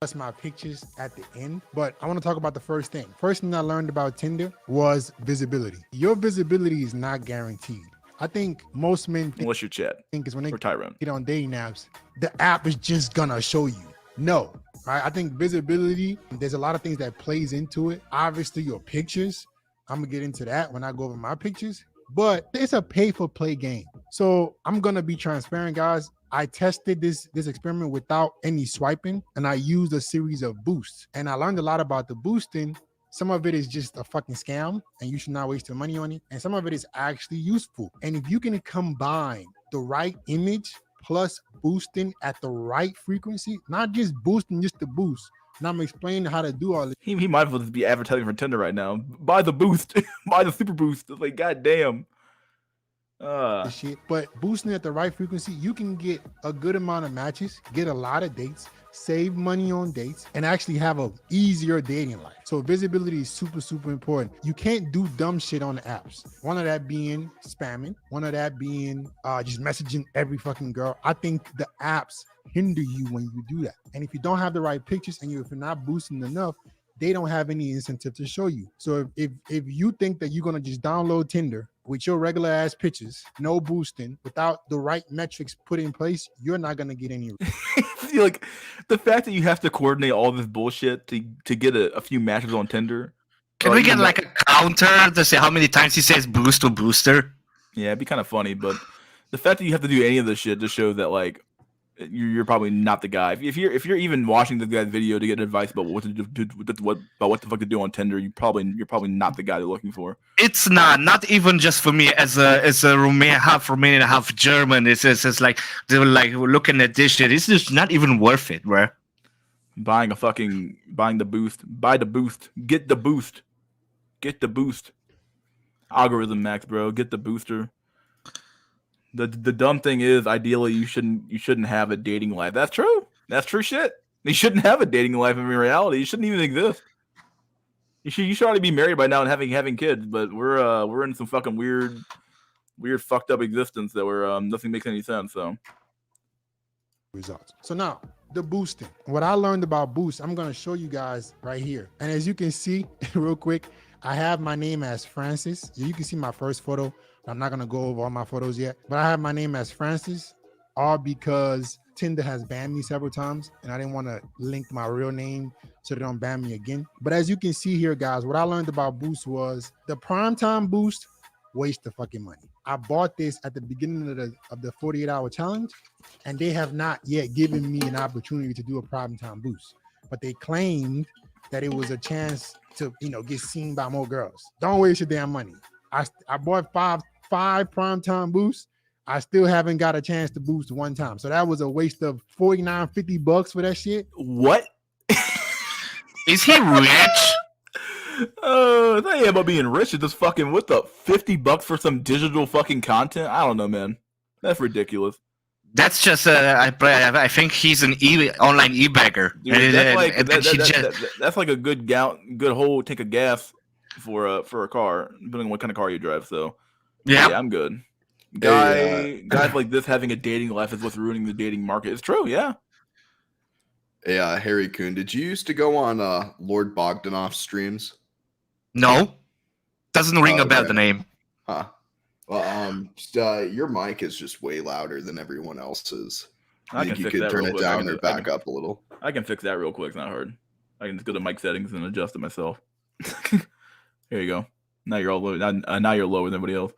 plus my pictures at the end. But I want to talk about the first thing. First thing I learned about Tinder was visibility. Your visibility is not guaranteed. I think most men Unless you're Chad think is when they or Tyrone. get on dating apps, the app is just gonna show you. No, right? I think visibility, there's a lot of things that plays into it. Obviously, your pictures. I'm gonna get into that when I go over my pictures, but it's a pay for play game. So I'm gonna be transparent, guys. I tested this experiment without any swiping, and I used a series of boosts, and I learned a lot about the boosting. Some of it is just a fucking scam, and you should not waste your money on it. And some of it is actually useful. And if you can combine the right image plus boosting at the right frequency, not just boosting just to boost. And I'm explaining how to do all this. He might as well just be advertising for Tinder right now. Buy the boost. Buy the super boost. It's like, goddamn. this shit. But boosting at the right frequency, you can get a good amount of matches, get a lot of dates, save money on dates, and actually have a easier dating life. So visibility is super, super important. You can't do dumb shit on the apps. One of that being spamming, one of that being just messaging every fucking girl. I think the apps hinder you when you do that. And if you don't have the right pictures and if you're not boosting enough, they don't have any incentive to show you. So if you think that you're gonna just download Tinder with your regular ass pictures, no boosting, without the right metrics put in place, you're not gonna get any. Like the fact that you have to coordinate all this bullshit to get a few matches on Tinder. Can we get like a counter to say how many times he says boost or booster? Yeah, it'd be kind of funny, but the fact that you have to do any of this shit just shows that like you're probably not the guy. If you're even watching the guy's video to get advice about what to do, what the fuck to do on Tinder, you're probably not the guy they're looking for. It's not even just for me as a Romanian, half Romanian, half German. It's like they're like looking at this shit. It's just not even worth it, bro. Buying the boost, buy the boost, get the boost, algorithm max, bro, get the booster. The dumb thing is, ideally, you shouldn't have a dating life. That's true. That's true shit. You shouldn't have a dating life in reality. You shouldn't even exist. You should already be married by now and having kids. But we're in some fucking weird fucked up existence that where nothing makes any sense. So results. So now the boosting. What I learned about boost, I'm gonna show you guys right here. And as you can see, real quick, I have my name as Francis. You can see my first photo. I'm not gonna go over all my photos yet, but I have my name as Francis, all because Tinder has banned me several times, and I didn't want to link my real name so they don't ban me again. But as you can see here, guys, what I learned about boost was the primetime boost, waste the fucking money. I bought this at the beginning of the 48-hour challenge, and they have not yet given me an opportunity to do a primetime boost. But they claimed that it was a chance to, get seen by more girls. Don't waste your damn money. I bought five primetime boosts. I still haven't got a chance to boost one time. So that was a waste of $49.50 for that shit. What? Is he rich? Oh, that ain't about being rich. It's just fucking what the $50 for some digital fucking content? I don't know, man. That's ridiculous. That's just I think he's an online e-bagger. Dude, that's like a good whole tank of gas for a car, depending on what kind of car you drive. So yeah, I'm good. Guys like this having a dating life is what's ruining the dating market. It's true, yeah. Yeah, Harry Kuhn, did you used to go on Lord Bogdanov's streams? No, doesn't ring a bell. The name. Huh. Well, your mic is just way louder than everyone else's. I think you could turn it down or back up a little. I can fix that real quick. It's not hard. I can just go to mic settings and adjust it myself. Here you go. Now you're all low. Now you're lower than everybody else.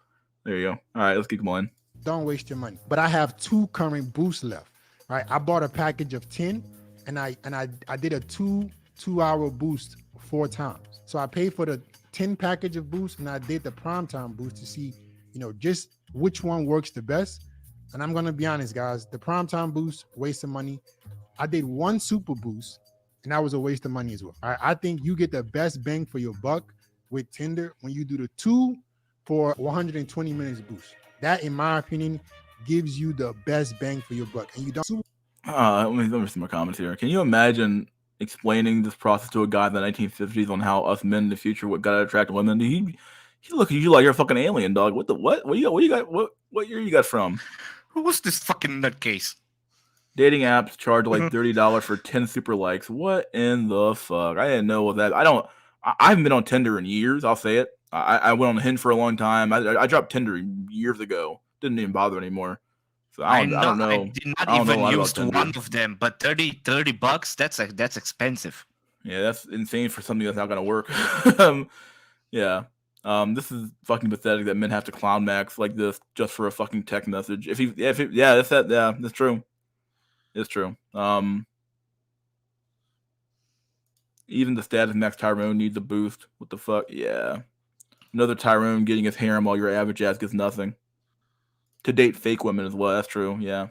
There you go. All right, let's keep going. Don't waste your money. But I have 2 current boosts left. Right, I bought a package of 10, and I did a 2-hour boost 4 times. So I paid for the 10 package of boost, and I did the primetime boost to see, just which one works the best. And I'm gonna be honest, guys, the primetime boost, waste of money. I did 1 super boost, and that was a waste of money as well. I think you get the best bang for your buck with Tinder when you do the 2 for 120 minutes boost. That, in my opinion, gives you the best bang for your buck. And you don't. Let me see my comments here. Can you imagine explaining this process to a guy in the 1950s on how us men in the future what gotta attract women? He look at you like you're a fucking alien, dog. What you got? What year you got from? Who was this fucking nutcase? Dating apps charge like $30 for 10 super likes. What in the fuck? I didn't know that. I haven't been on Tinder in years. I'll say it. I went on Hinge for a long time. I dropped Tinder years ago. Didn't even bother anymore. So I don't know. I did not even use one of them, but $30, that's expensive. Yeah, that's insane for something that's not gonna work. Yeah. This is fucking pathetic that men have to clown Max like this just for a fucking text message. That's true. It's true. Even the status Max Tyrone needs a boost. What the fuck? Yeah. Another Tyrone getting his harem while your average ass gets nothing. To date fake women as well. That's true. Yeah.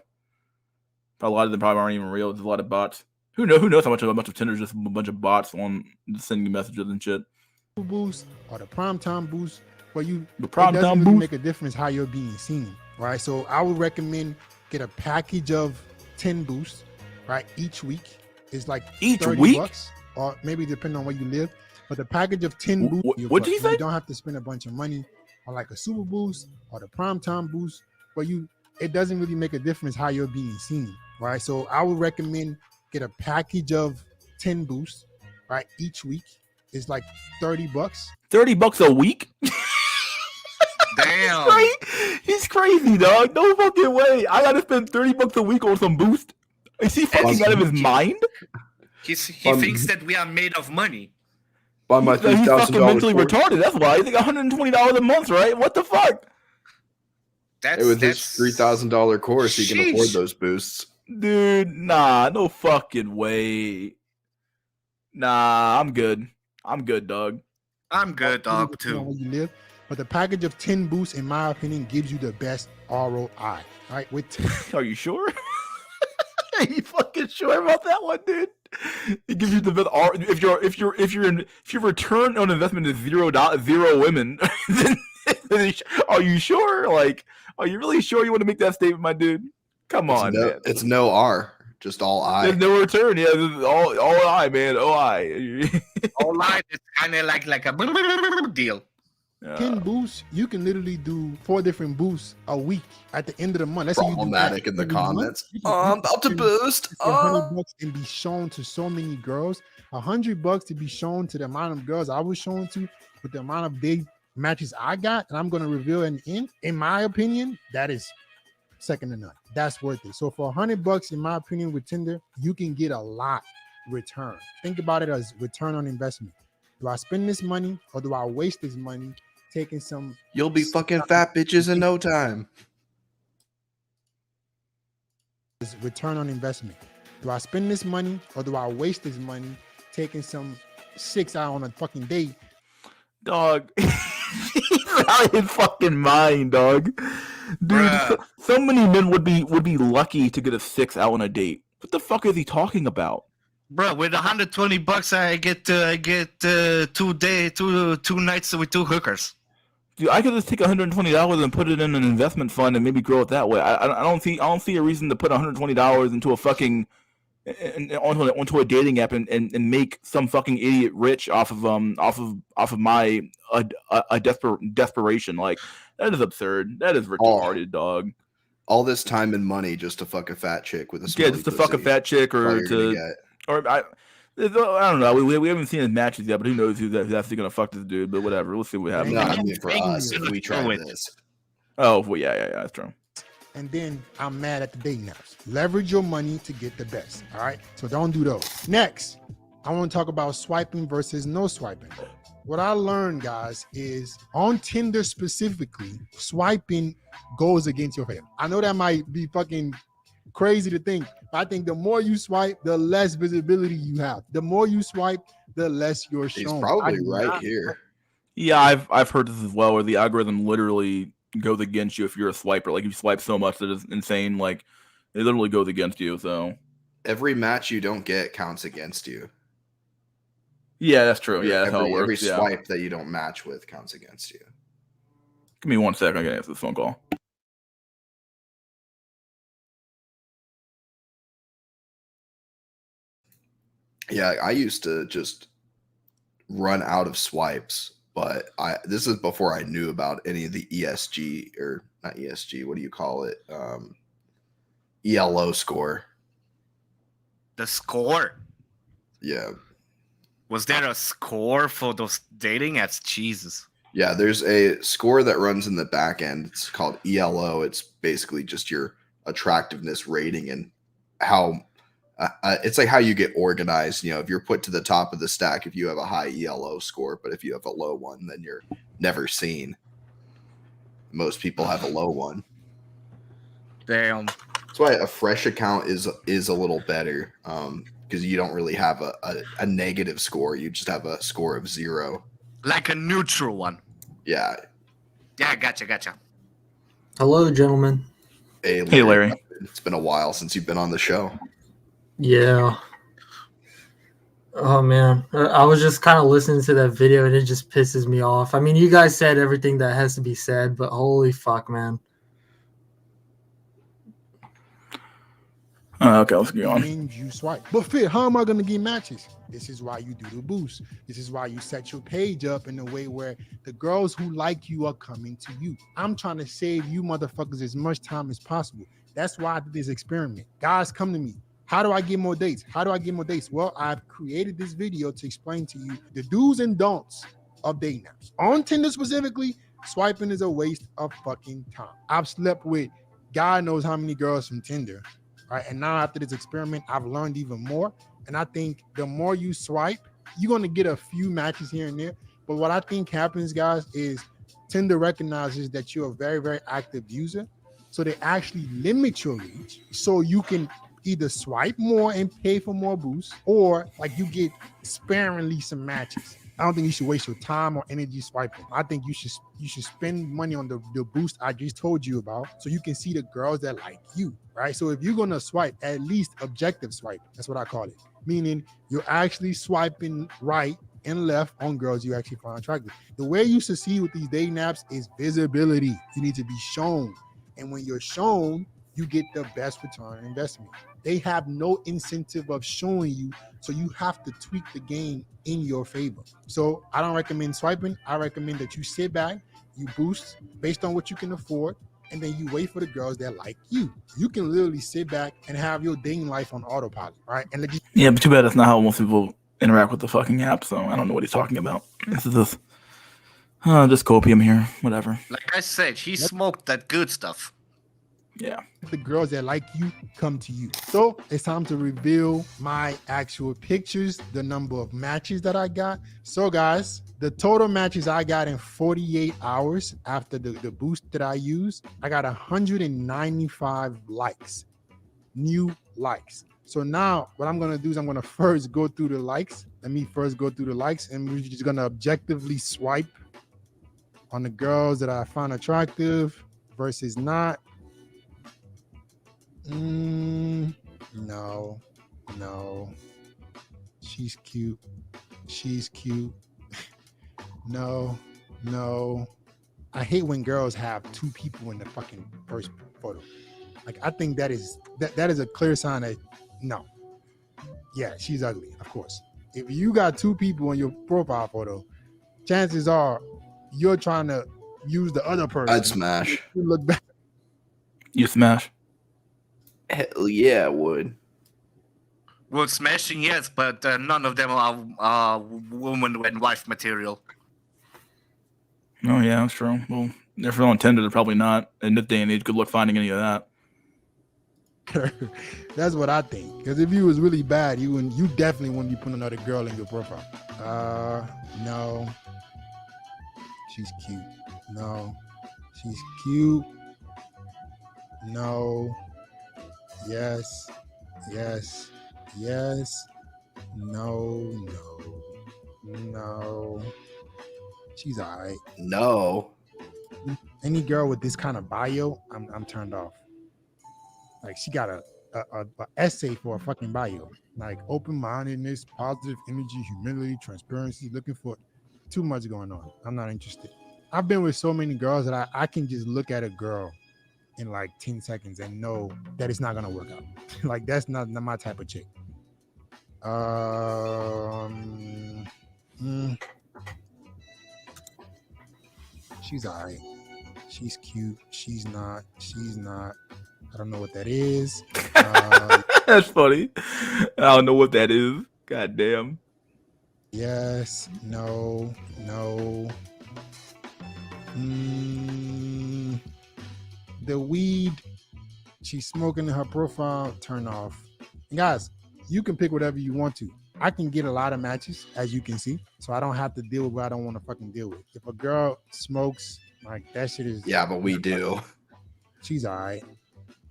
A lot of them probably aren't even real. There's a lot of bots. Who knows how much of Tinder is just a bunch of bots on sending you messages and shit. Boost or the primetime boost, but it prime doesn't time really boost? make a difference how you're being seen, right? So I would recommend get a package of 10 boosts, right? Each week is like Each 30 week? bucks, or maybe depending on where you live. But the package of 10 boosts, What did you say? You don't have to spend a bunch of money on like a super boost or the prime time boost, but it doesn't really make a difference how you're being seen, right? So I would recommend get a package of 10 boosts, right? Each week is like 30 bucks. $30 a week? Damn. He's crazy, dog. No fucking way. I gotta spend $30 a week on some boost. Is he fucking out of his mind? He thinks that we are made of money. Buy my He's fucking mentally course. retarded. That's why. I think $120 a month, right? What the fuck? With his $3,000 course, he can afford those boosts. Dude, nah, no fucking way. Nah, I'm good. I'm good, dog. I'm good, dog, too. Where you live, but the package of 10 boosts, in my opinion, gives you the best ROI. Right? Are you sure? Are you fucking sure about that one, dude? It gives you the best. If your return on investment is zero women, then are you sure? Like, are you really sure you want to make that statement, my dude? Come on, man. It's no R, just all I. There's no return. Yeah, all I, man. I. All I. It's kind of like a deal. 10 boosts, you can literally do 4 different boosts a week at the end of the month. Let's Problematic say you do in the comments. Month, I'm about to boost. $100 and be shown to so many girls. $100 to be shown to the amount of girls I was shown to with the amount of big matches I got, and I'm going to reveal in the end. In my opinion, that is second to none. That's worth it. So for $100, in my opinion, with Tinder, you can get a lot return. Think about it as return on investment. Do I spend this money or do I waste this money taking some? You'll be fucking fat bitches in no time. Return on investment. Do I spend this money or do I waste this money taking some 6 out on a fucking date? Dog, he's out of his fucking mind, dog. Dude, so many men would be lucky to get a 6 out on a date. What the fuck is he talking about? Bro, with $120, I get 2 nights with 2 hookers. Dude, I could just take $120 and put it in an investment fund and maybe grow it that way. I don't see a reason to put $120 into a fucking onto a dating app and make some fucking idiot rich off of my desperation. Like, that is absurd. That is retarded, dog. All this time and money just to fuck a fat chick with a just to fuck a fat chick or I don't know. We haven't seen his matches yet, but who knows who's actually gonna fuck this dude? But whatever, we'll see what happens. No, I mean for us, if we try this. Oh well, yeah, that's true. And then I'm mad at the dating apps. Leverage your money to get the best. All right, so don't do those. Next, I want to talk about swiping versus no swiping. What I learned, guys, is on Tinder specifically, swiping goes against your favor. I know that might be fucking crazy to think. I think the more you swipe, the less visibility you have. The more you swipe, the less you're shown. He's probably right here. Yeah, I've heard this as well, where the algorithm literally goes against you if you're a swiper. Like, if you swipe so much that it's insane, like, it literally goes against you. So every match you don't get counts against you. Yeah, that's true. Yeah, that's how it works. Every swipe that you don't match with counts against you. Give me 1 second. I gotta answer this phone call. Yeah, I used to just run out of swipes, but this is before I knew about any of the ESG, or not ESG, what do you call it? ELO score. The score? Yeah. Was there a score for those dating apps? Jesus. Yeah, there's a score that runs in the back end. It's called ELO. It's basically just your attractiveness rating and how it's like how you get organized. You know, if you're put to the top of the stack, if you have a high ELO score, but if you have a low one, then you're never seen. Most people have a low one. Damn. That's why a fresh account is a little better, because you don't really have a negative score. You just have a score of 0. Like a neutral one. Yeah. Yeah, gotcha. Hello, gentlemen. Hey, Larry. It's been a while since you've been on the show. Yeah. Oh man, I was just kind of listening to that video and it just pisses me off. I mean, you guys said everything that has to be said, but holy fuck, man. Okay, let's go on. Means you swipe. But Fit, how am I gonna get matches? This is why you do the boost. This is why you set your page up in a way where the girls who like you are coming to you. I'm trying to save you motherfuckers as much time as possible. That's why I did this experiment. Guys, come to me. How do I get more dates? How do I get more dates? Well, I've created this video to explain to you the do's and don'ts of dating apps. On Tinder specifically, swiping is a waste of fucking time. I've slept with God knows how many girls from Tinder, right? And now after this experiment, I've learned even more. And I think the more you swipe, you're going to get a few matches here and there. But what I think happens, guys, is Tinder recognizes that you're a very, very active user. So they actually limit your reach so you can either swipe more and pay for more boosts, or like you get sparingly some matches. I don't think you should waste your time or energy swiping. I think you should spend money on the boost I just told you about so you can see the girls that like you, right? So if you're gonna swipe, at least objective swipe. That's what I call it. Meaning you're actually swiping right and left on girls you actually find attractive. The way you succeed with these dating apps is visibility. You need to be shown. And when you're shown, you get the best return on investment. They have no incentive of showing you, so you have to tweak the game in your favor. So I don't recommend swiping. I recommend that you sit back, you boost based on what you can afford, and then you wait for the girls that like you. You can literally sit back and have your dating life on autopilot, right? And Yeah, but too bad that's not how most people interact with the fucking app, so I don't know what he's talking about. This is just copium here, whatever. Like I said, he smoked that good stuff. Yeah. The girls that like you come to you. So it's time to reveal my actual pictures, the number of matches that I got. So guys, the total matches I got in 48 hours after the boost that I used, I got 195 likes, new likes. So now what I'm gonna do is I'm gonna first go through the likes. Let me first go through the likes, and we're just gonna objectively swipe on the girls that I find attractive versus not. No. She's cute. No. I hate when girls have two people in the fucking first photo. Like, I think that is a clear sign that no. Yeah, she's ugly, of course. If you got two people in your profile photo, chances are you're trying to use the other person. I'd smash. You look back. You smash. Hell yeah, I would. Well, smashing, yes, but none of them are woman and wife material. Oh, yeah, that's true. Well, if they're on Tinder, they're probably not. In this day and age, good luck finding any of that. That's what I think. Because if you was really bad, you definitely wouldn't be putting another girl in your profile. No. She's cute. No. She's cute. No. Yes. No. She's all right. No. Any girl with this kind of bio, I'm turned off. Like, she got a essay for a fucking bio. Like, open-mindedness, positive energy, humility, transparency, looking for too much going on. I'm not interested. I've been with so many girls that I can just look at a girl in like 10 seconds and know that it's not gonna work out. Like, that's not my type of chick. She's all right. She's cute. She's not. I don't know what that is. That's funny. I don't know what that is. God damn. Yes. No. The weed she's smoking in her profile, turn off. And guys, you can pick whatever you want to. I can get a lot of matches, as you can see, so I don't have to deal with what I don't want to fucking deal with. If a girl smokes, like, that shit is... Yeah, but we do. She's all right.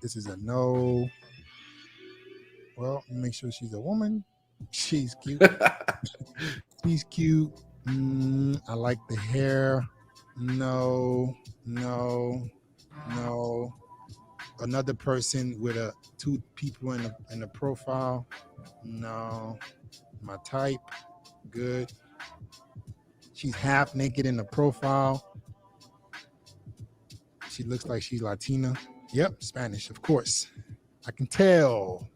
This is a no. Well, make sure she's a woman. She's cute. She's cute. I like the hair. No. Another person with two people in the profile. No. My type. Good. She's half naked in the profile. She looks like she's Latina. Yep, Spanish, of course. I can tell.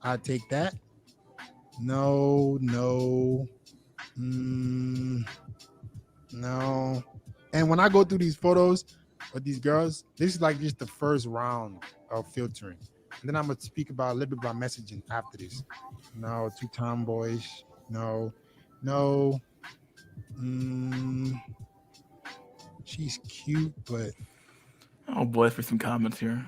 I take that. No. No. And when I go through these photos of these girls, this is like just the first round of filtering. And then I'm gonna speak about a little bit about messaging after this. No, too tomboyish. No. She's cute, but Oh boy, for some comments here.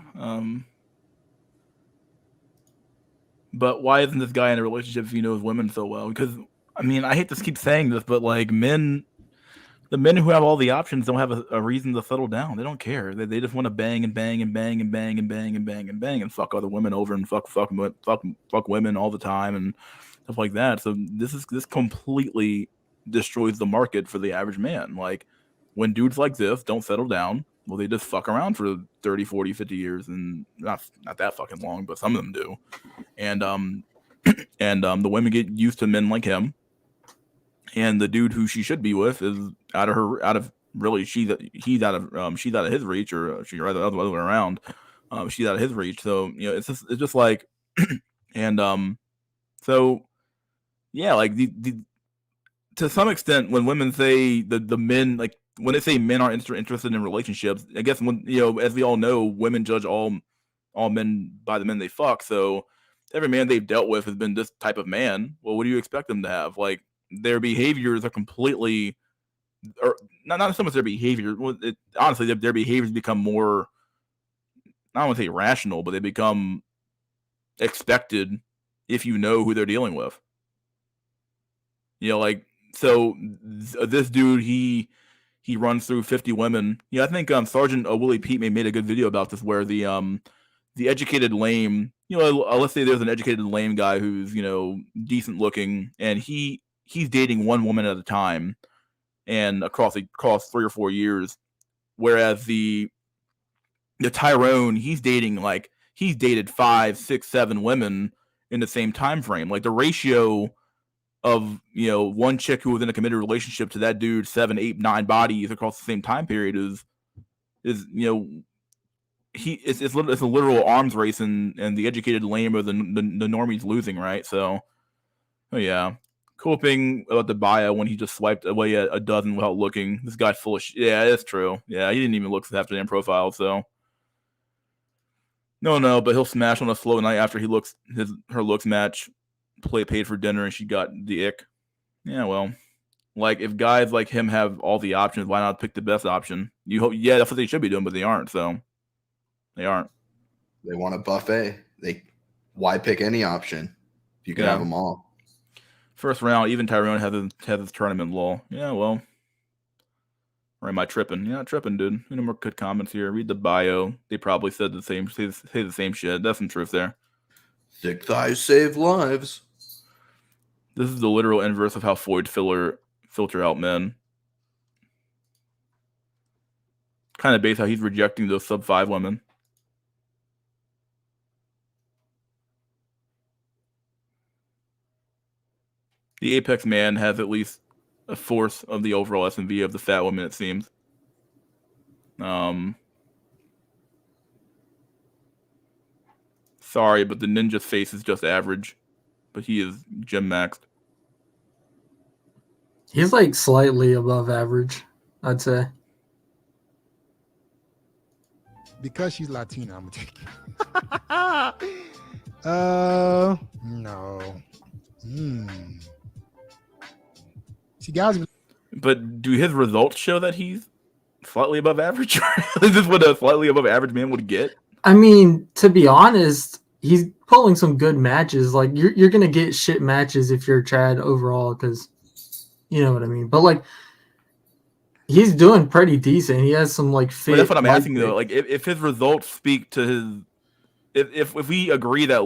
But why isn't this guy in a relationship if he knows women so well? Because I mean, I hate to keep saying this, but like the men who have all the options don't have a reason to settle down. They don't care. They just want to bang and bang and bang and bang and bang and bang and bang and fuck other women over and fuck women all the time and stuff like that. So this completely destroys the market for the average man. Like when dudes like this don't settle down, well, they just fuck around for 30, 40, 50 years, and not that fucking long, but some of them do. And the women get used to men like him, and the dude who she should be with is she's out of his reach, or she rather the other way around. She's out of his reach. So it's just like, and so yeah, like to some extent, when women say the men, like when they say men aren't interested in relationships, I guess when as we all know, women judge all men by the men they fuck. So every man they've dealt with has been this type of man. Well, what do you expect them to have? Like their behaviors are completely, or not so much their behavior. Honestly, their behaviors become more, I don't want to say rational, but they become expected if you know who they're dealing with. Like, so this dude, he runs through 50 women. I think Sergeant Willie Pete made a good video about this, where the educated lame, let's say there's an educated lame guy who's decent looking, and he's dating one woman at a time, and across 3 or 4 years, whereas the Tyrone, he's dated 5, 6, 7 women in the same time frame. Like the ratio of one chick who was in a committed relationship to that dude 7, 8, 9 bodies across the same time period is it's a literal arms race, and the educated lame or the normie's losing, right? So yeah, coping about the bio when he just swiped away a dozen without looking. This guy full of shit. Yeah, that's true. Yeah, he didn't even look after the profile. So no, but he'll smash on a slow night after her looks match. Paid for dinner, and she got the ick. Yeah, well, like if guys like him have all the options, why not pick the best option? You hope, yeah, that's what they should be doing, but they aren't. So they aren't. They want a buffet. Why pick any option if you can have them all? First round, even Tyrone has his tournament lull. Yeah, well, or am I tripping? Yeah, tripping, dude. More good comments here. Read the bio. They probably said the same, say the same shit. That's some truth there. Thick thighs save lives. This is the literal inverse of how Floyd filter out men. Kind of based how he's rejecting those sub 5 women. The apex man has at least a fourth of the overall SMV of the fat woman, it seems. Sorry, but the ninja's face is just average. But he is gym maxed. He's like slightly above average, I'd say. Because she's Latina, I'm gonna take it. No. See, guys. But do his results show that he's slightly above average? Is this what a slightly above average man would get? I mean, to be honest, he's pulling some good matches. Like you're gonna get shit matches if you're Chad overall, because you know what I mean. But like, he's doing pretty decent. He has some like fit. Well, that's what I'm asking though. Like, if his results speak to his, if we agree that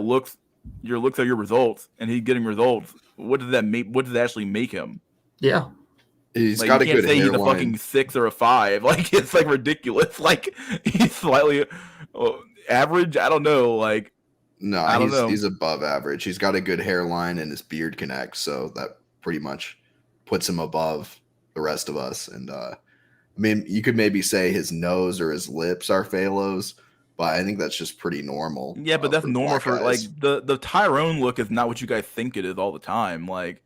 your looks are your results, and he's getting results, what does that make? What does that actually make him? Yeah. He's got a good hairline. He's a fucking 6 or a 5. Like, it's like ridiculous. Like, he's slightly average. I don't know. Like, No, I don't know. he's above average. He's got a good hairline and his beard connects, so that pretty much puts him above the rest of us. And I mean, you could maybe say his nose or his lips are phalos, but I think that's just pretty normal. Yeah, but that's for normal black for guys. like the Tyrone look is not what you guys think it is all the time. Like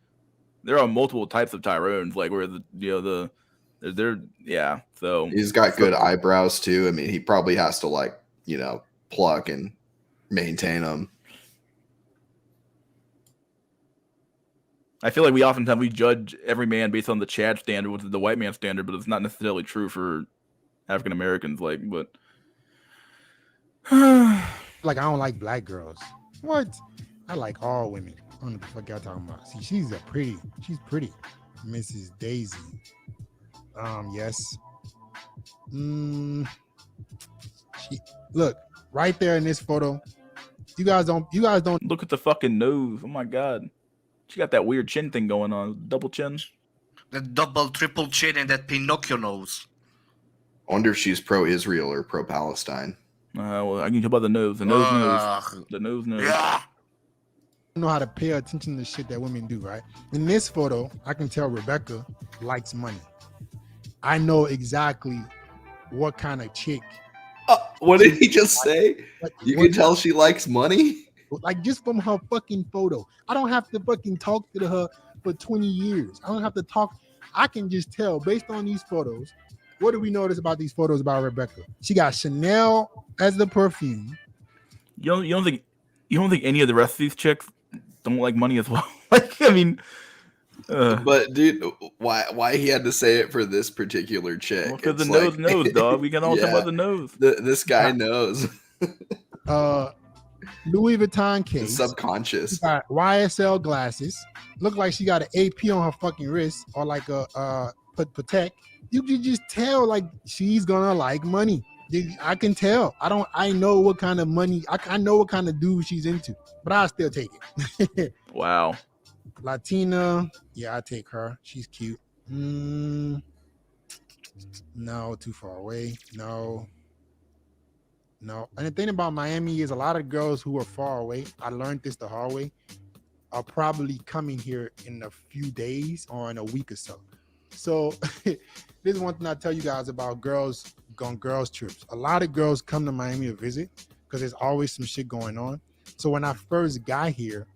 there are multiple types of Tyrones, like where they're yeah. So He's got good eyebrows too. I mean, he probably has to like pluck and maintain them. I feel like we oftentimes we judge every man based on the Chad standard, which is the white man standard, but it's not necessarily true for African Americans. Like, but Like I don't like black girls. What? I like all women. I don't know what the fuck y'all talking about. See, she's pretty, Mrs. Daisy. Yes. She look right there in this photo. You guys don't look at the fucking nose. Oh my god, she got that weird chin thing going on, double chin. The double, triple chin and that Pinocchio nose. I wonder if she's pro-Israel or pro-Palestine. Well, I can tell by the nose. The nose. Yeah. know how to pay attention to shit that women do, right? In this photo, I can tell Rebecca likes money. I know exactly what kind of chick. What did he just say? You can tell she likes money? Like just from her fucking photo. I don't have to fucking talk to her for 20 years. I don't have to talk. I can just tell based on these photos. What do we notice about these photos about Rebecca? She got Chanel as the perfume. You don't think any of the rest of these chicks don't like money as well? Like, I mean, but dude, why he had to say it for this particular chick? Because the nose knows, dog. We can all talk about the nose. This guy knows. Louis Vuitton case. It's subconscious. She got YSL glasses. Look like she got an AP on her fucking wrist or like a Patek. You can just tell like she's gonna like money. I can tell. I know what kind of money. I know what kind of dude she's into, but I'll still take it. Wow. Latina. Yeah, I take her. She's cute. No, too far away. No. And the thing about Miami is a lot of girls who are far away, I learned this the hard way, are probably coming here in a few days or in a week or so. So this is one thing I tell you guys about girls on girls trips. A lot of girls come to Miami to visit because there's always some shit going on. So when I first got here,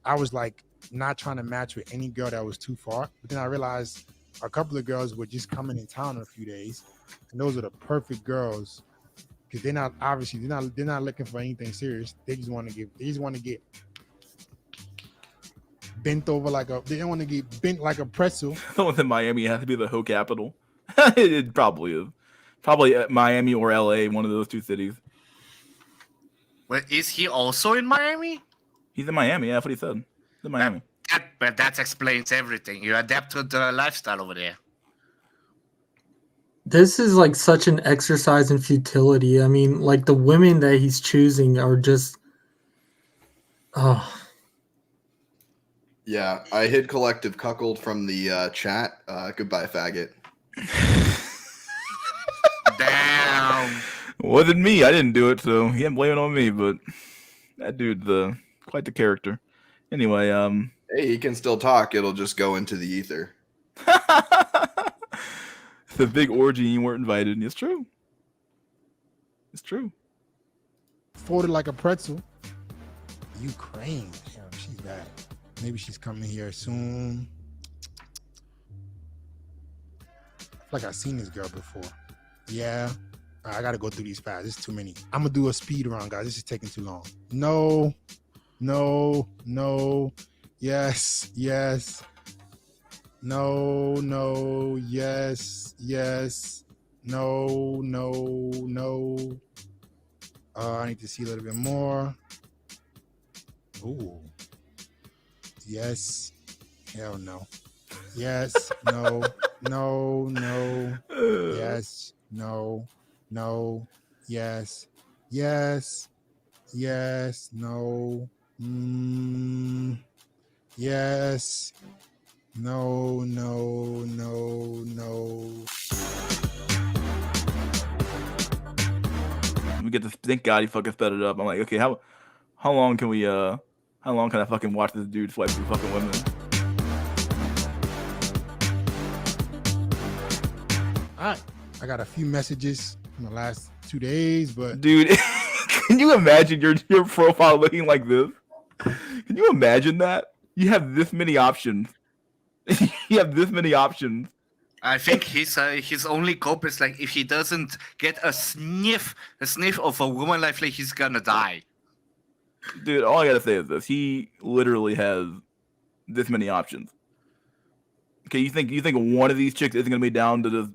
I was like not trying to match with any girl that was too far. But then I realized a couple of girls were just coming in town in a few days, and those are the perfect girls because they're not looking for anything serious. They just want to get bent over they don't want to get bent like a pretzel. The one in Miami has to be the hoe capital. It probably is. Probably Miami or LA, one of those two cities. Well, is he also in Miami? He's in Miami. Yeah, that's what he said. He's in Miami. But that explains everything. You adapt to the lifestyle over there. This is like such an exercise in futility. I mean, like the women that he's choosing are just, Yeah, I hid collective cuckold from the chat. Goodbye, faggot. Damn. Wasn't me. I didn't do it, so he didn't blame it on me. But that dude's quite the character. Anyway, Hey, he can still talk. It'll just go into the ether. the big orgy you weren't invited. It's true. It's true. Folded like a pretzel. Ukraine. Damn, she's bad. Maybe she's coming here soon. I feel like I've seen this girl before. Yeah. I gotta go through these fast. It's too many. I'm gonna do a speed round, guys. This is taking too long. No. Yes. No. Yes. No. I need to see a little bit more. Ooh. Yes. Hell no. Yes. No. Yes. No. Yes. No. Yes. No. We get this. Thank God he fucking sped it up. I'm like, okay, how How long can I fucking watch this dude swipe through fucking women? All right, I got a few messages in the last 2 days, but Dude, can you imagine your profile looking like this? Can you imagine that? You have this many options. You have this many options. I think his only cope is like if he doesn't get a sniff of a woman, like he's gonna die. Dude, all I gotta say is this: he literally has this many options. Okay, you think one of these chicks isn't gonna be down to this?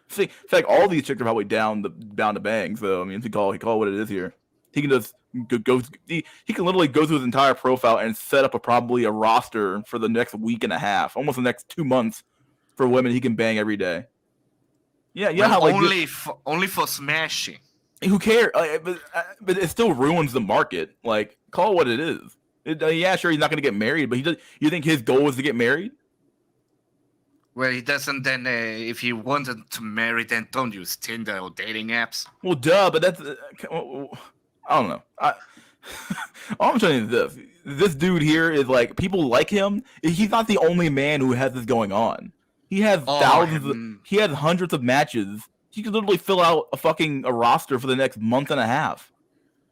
See, in fact, all these chicks are probably down to bang. So I mean, if you call what it is here, he can just go. He can literally go through his entire profile and set up probably a roster for the next week and a half, almost the next 2 months, for women he can bang every day. Yeah. Well, How, like, only for smashing. who cares? But it still ruins the market. Like, call it what it is. Yeah, sure, he's not gonna get married, but he does. You think his goal is to get married? Well, he doesn't. Then, if he wanted to marry, then don't use Tinder or dating apps. Well, duh, but that's I don't know. All I'm saying is this: this dude here is like, people like him. He's not the only man who has this going on. He has he has hundreds of matches. He could literally fill out a roster for the next month and a half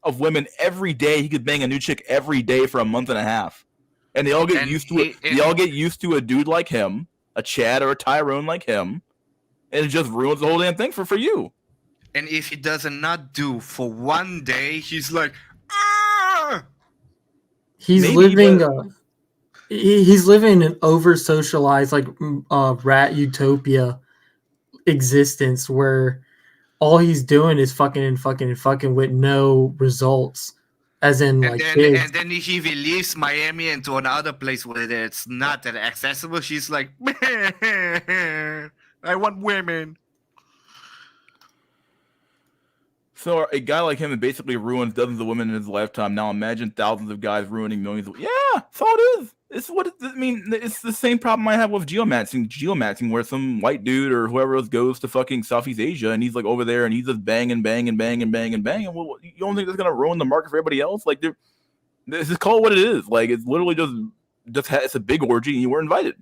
of women every day. He could bang a new chick every day for a month and a half, and they all get used to it. They all get used to a dude like him, a Chad or a Tyrone like him, and it just ruins the whole damn thing for you. And if he does not do for one day, he's like, ah! He's Maybe, living he's living an over socialized like rat utopia existence where all he's doing is fucking with no results, as in kids. And then if he leaves Miami into another place where it's not that accessible, she's like, I want women. So a guy like him that basically ruins dozens of women in his lifetime. Now imagine thousands of guys ruining millions. Yeah, that's all it is. It's what it's the same problem I have with geomancing, where some white dude or whoever else goes to fucking Southeast Asia and he's like over there and he's just banging. Well, you don't think that's gonna ruin the market for everybody else? Like, this is called what it is. Like, it's literally it's a big orgy and you were invited.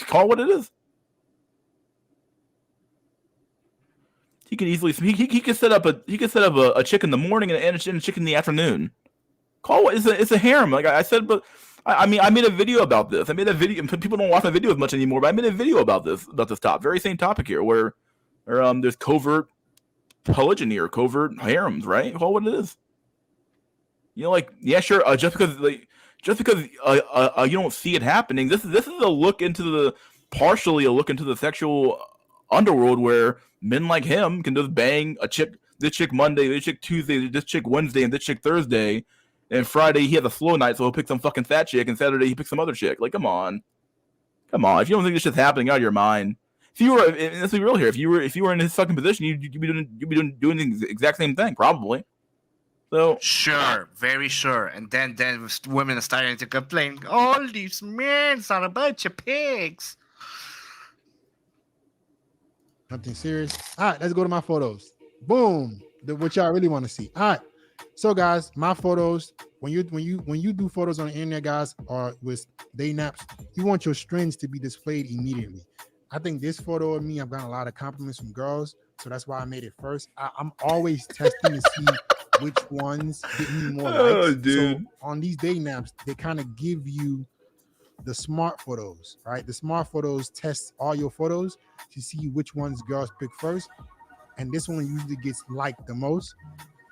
Call it what it is. He can easily he could set up a chick in the morning and a chick in the afternoon. It's a harem, like I said. But I mean, I made a video about this. I made a video. People don't watch my videos much anymore, but I made a video about this very same topic here, where there's covert polygyny or covert harems, right? Call it what it is. You know, like, yeah, sure. Just because you don't see it happening, this is partially a look into the sexual underworld where men like him can just bang this chick Monday, this chick Tuesday, this chick Wednesday, and this chick Thursday, and Friday he has a slow night, so he'll pick some fucking fat chick, and Saturday he picks some other chick. Like, come on. If you don't think this shit's happening, out of your mind. Let's be real here. If you were in his fucking position, you'd be doing the exact same thing, probably. So sure, very sure. And then women are starting to complain. All these men are a bunch of pigs. Nothing serious. All right, let's go to my photos. Boom. What y'all really want to see. All right. So guys, my photos, when you do photos on the internet, guys, or with day naps, you want your strings to be displayed immediately. I think this photo of me, I've gotten a lot of compliments from girls, so that's why I made it first. I'm always testing to see which ones get me more likes. Oh, dude. So on these day naps, they kind of give you the smart photos, right? The smart photos test all your photos to see which ones girls pick first, and this one usually gets liked the most.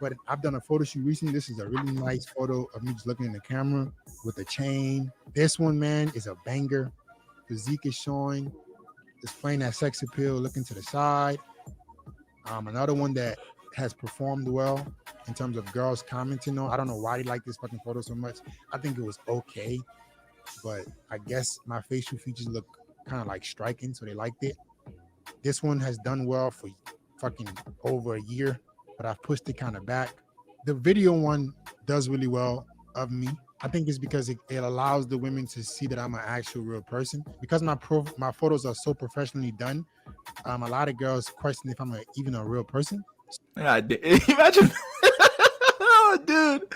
But I've done a photo shoot recently. This is a really nice photo of me just looking in the camera with a chain. This one, man, is a banger. Physique is showing, just playing that sex appeal, looking to the side. Another one that has performed well in terms of girls commenting on. I don't know why they like this fucking photo so much. I think it was okay, but I guess my facial features look kind of like striking, so they liked it. This one has done well for fucking over a year, but I've pushed it kind of back. The video one does really well of me. I think it's because it allows the women to see that I'm an actual real person. Because my photos are so professionally done, a lot of girls question if I'm even a real person. Yeah, imagine. Dude.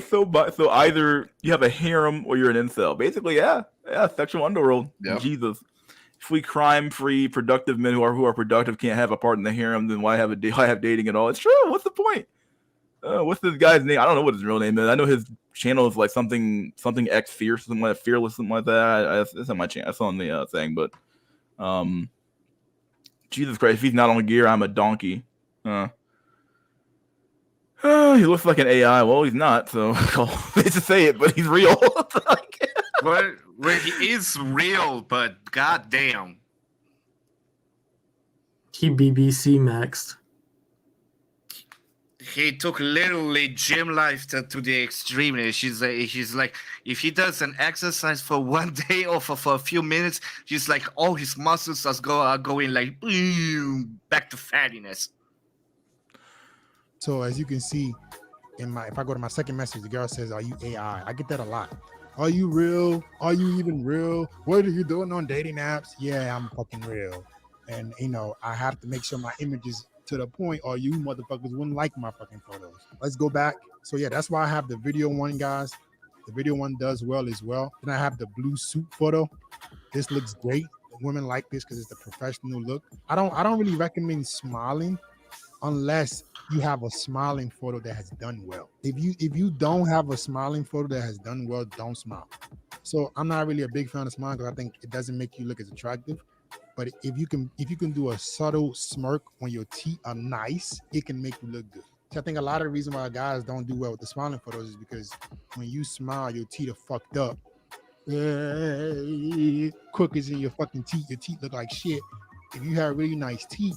So either you have a harem or you're an incel. Basically, yeah, sexual underworld. Yep. Jesus. If we crime-free, productive men who are productive can't have a part in the harem, then why have dating at all? It's true. What's the point? What's this guy's name? I don't know what his real name is. I know his channel is like something X fierce, something like fearless, something like that. It's on my channel. That's on the thing. But Jesus Christ, if he's not on gear, I'm a donkey. He looks like an AI. Well, he's not, so they just say it, but he's real. Well, he is real, but goddamn. He BBC maxed. He took literally gym life to the extreme. He's like, if he does an exercise for one day or for a few minutes, he's like, all his muscles are going like boom, back to fattiness. So as you can see, if I go to my second message, the girl says, "Are you AI?" I get that a lot. Are you real? Are you even real? What are you doing on dating apps? Yeah, I'm fucking real. And I have to make sure my images to the point, or you motherfuckers wouldn't like my fucking photos. Let's go back. So yeah, that's why I have the video one, guys. The video one does well as well. Then I have the blue suit photo. This looks great. Women like this because it's the professional look. I don't really recommend smiling unless you have a smiling photo that has done well. If you don't have a smiling photo that has done well, don't smile. So I'm not really a big fan of smiling because I think it doesn't make you look as attractive. But if you can do a subtle smirk when your teeth are nice, it can make you look good. So I think a lot of the reason why guys don't do well with the smiling photos is because when you smile, your teeth are fucked up. Crookeds in your fucking teeth. Your teeth look like shit. If you have really nice teeth,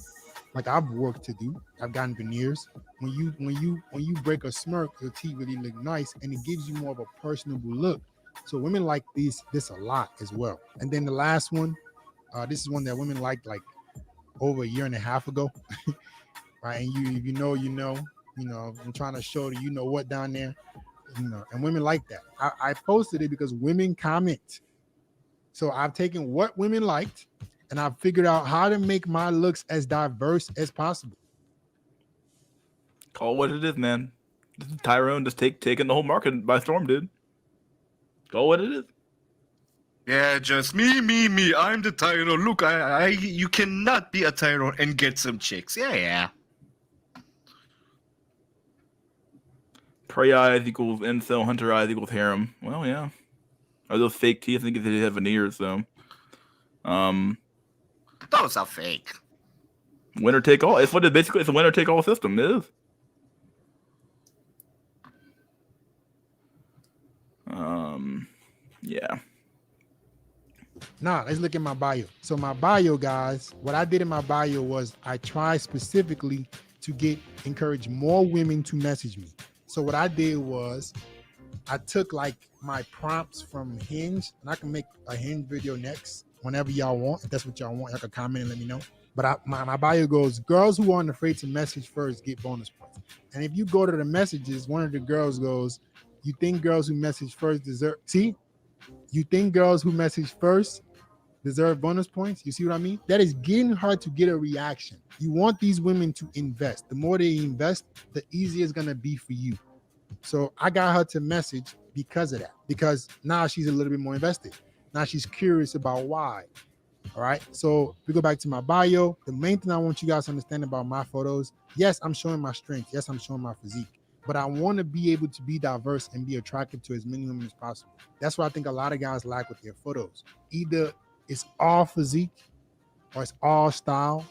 like I've worked to do, I've gotten veneers. When you break a smirk, your teeth really look nice, and it gives you more of a personable look. So women like this a lot as well. And then the last one, this is one that women liked like over a year and a half ago, right? And if you know, I'm trying to show you know what down there, and women like that. I posted it because women comment. So I've taken what women liked, and I've figured out how to make my looks as diverse as possible. Call what it is, man. This is Tyrone just taking the whole market by storm, dude. Call what it is. Yeah, just me. I'm the Tyrone. Look, you cannot be a Tyrone and get some chicks. Yeah. Prey eyes equals incel, hunter eyes equals harem. Well, yeah. Are those fake teeth? I think they have veneers, so. Those are fake. Winner take all. It's a winner take all system. It is. Yeah. Now let's look at my bio. So my bio, guys, what I did in my bio was I tried specifically to encourage more women to message me. So what I did was I took like my prompts from Hinge, and I can make a Hinge video next whenever y'all want. If that's what y'all want, y'all can comment and let me know. But my bio goes, girls who aren't afraid to message first get bonus points. And if you go to the messages, one of the girls goes, you think girls who message first deserve, see? You think girls who message first deserve bonus points? You see what I mean? That is getting her to get a reaction. You want these women to invest. The more they invest, the easier it's going to be for you. So I got her to message because of that, because now she's a little bit more invested. Now she's curious about why. All right. So if we go back to my bio, the main thing I want you guys to understand about my photos, yes, I'm showing my strength. Yes, I'm showing my physique. But I want to be able to be diverse and be attractive to as many women as possible. That's what I think a lot of guys lack with their photos. Either it's all physique or it's all style.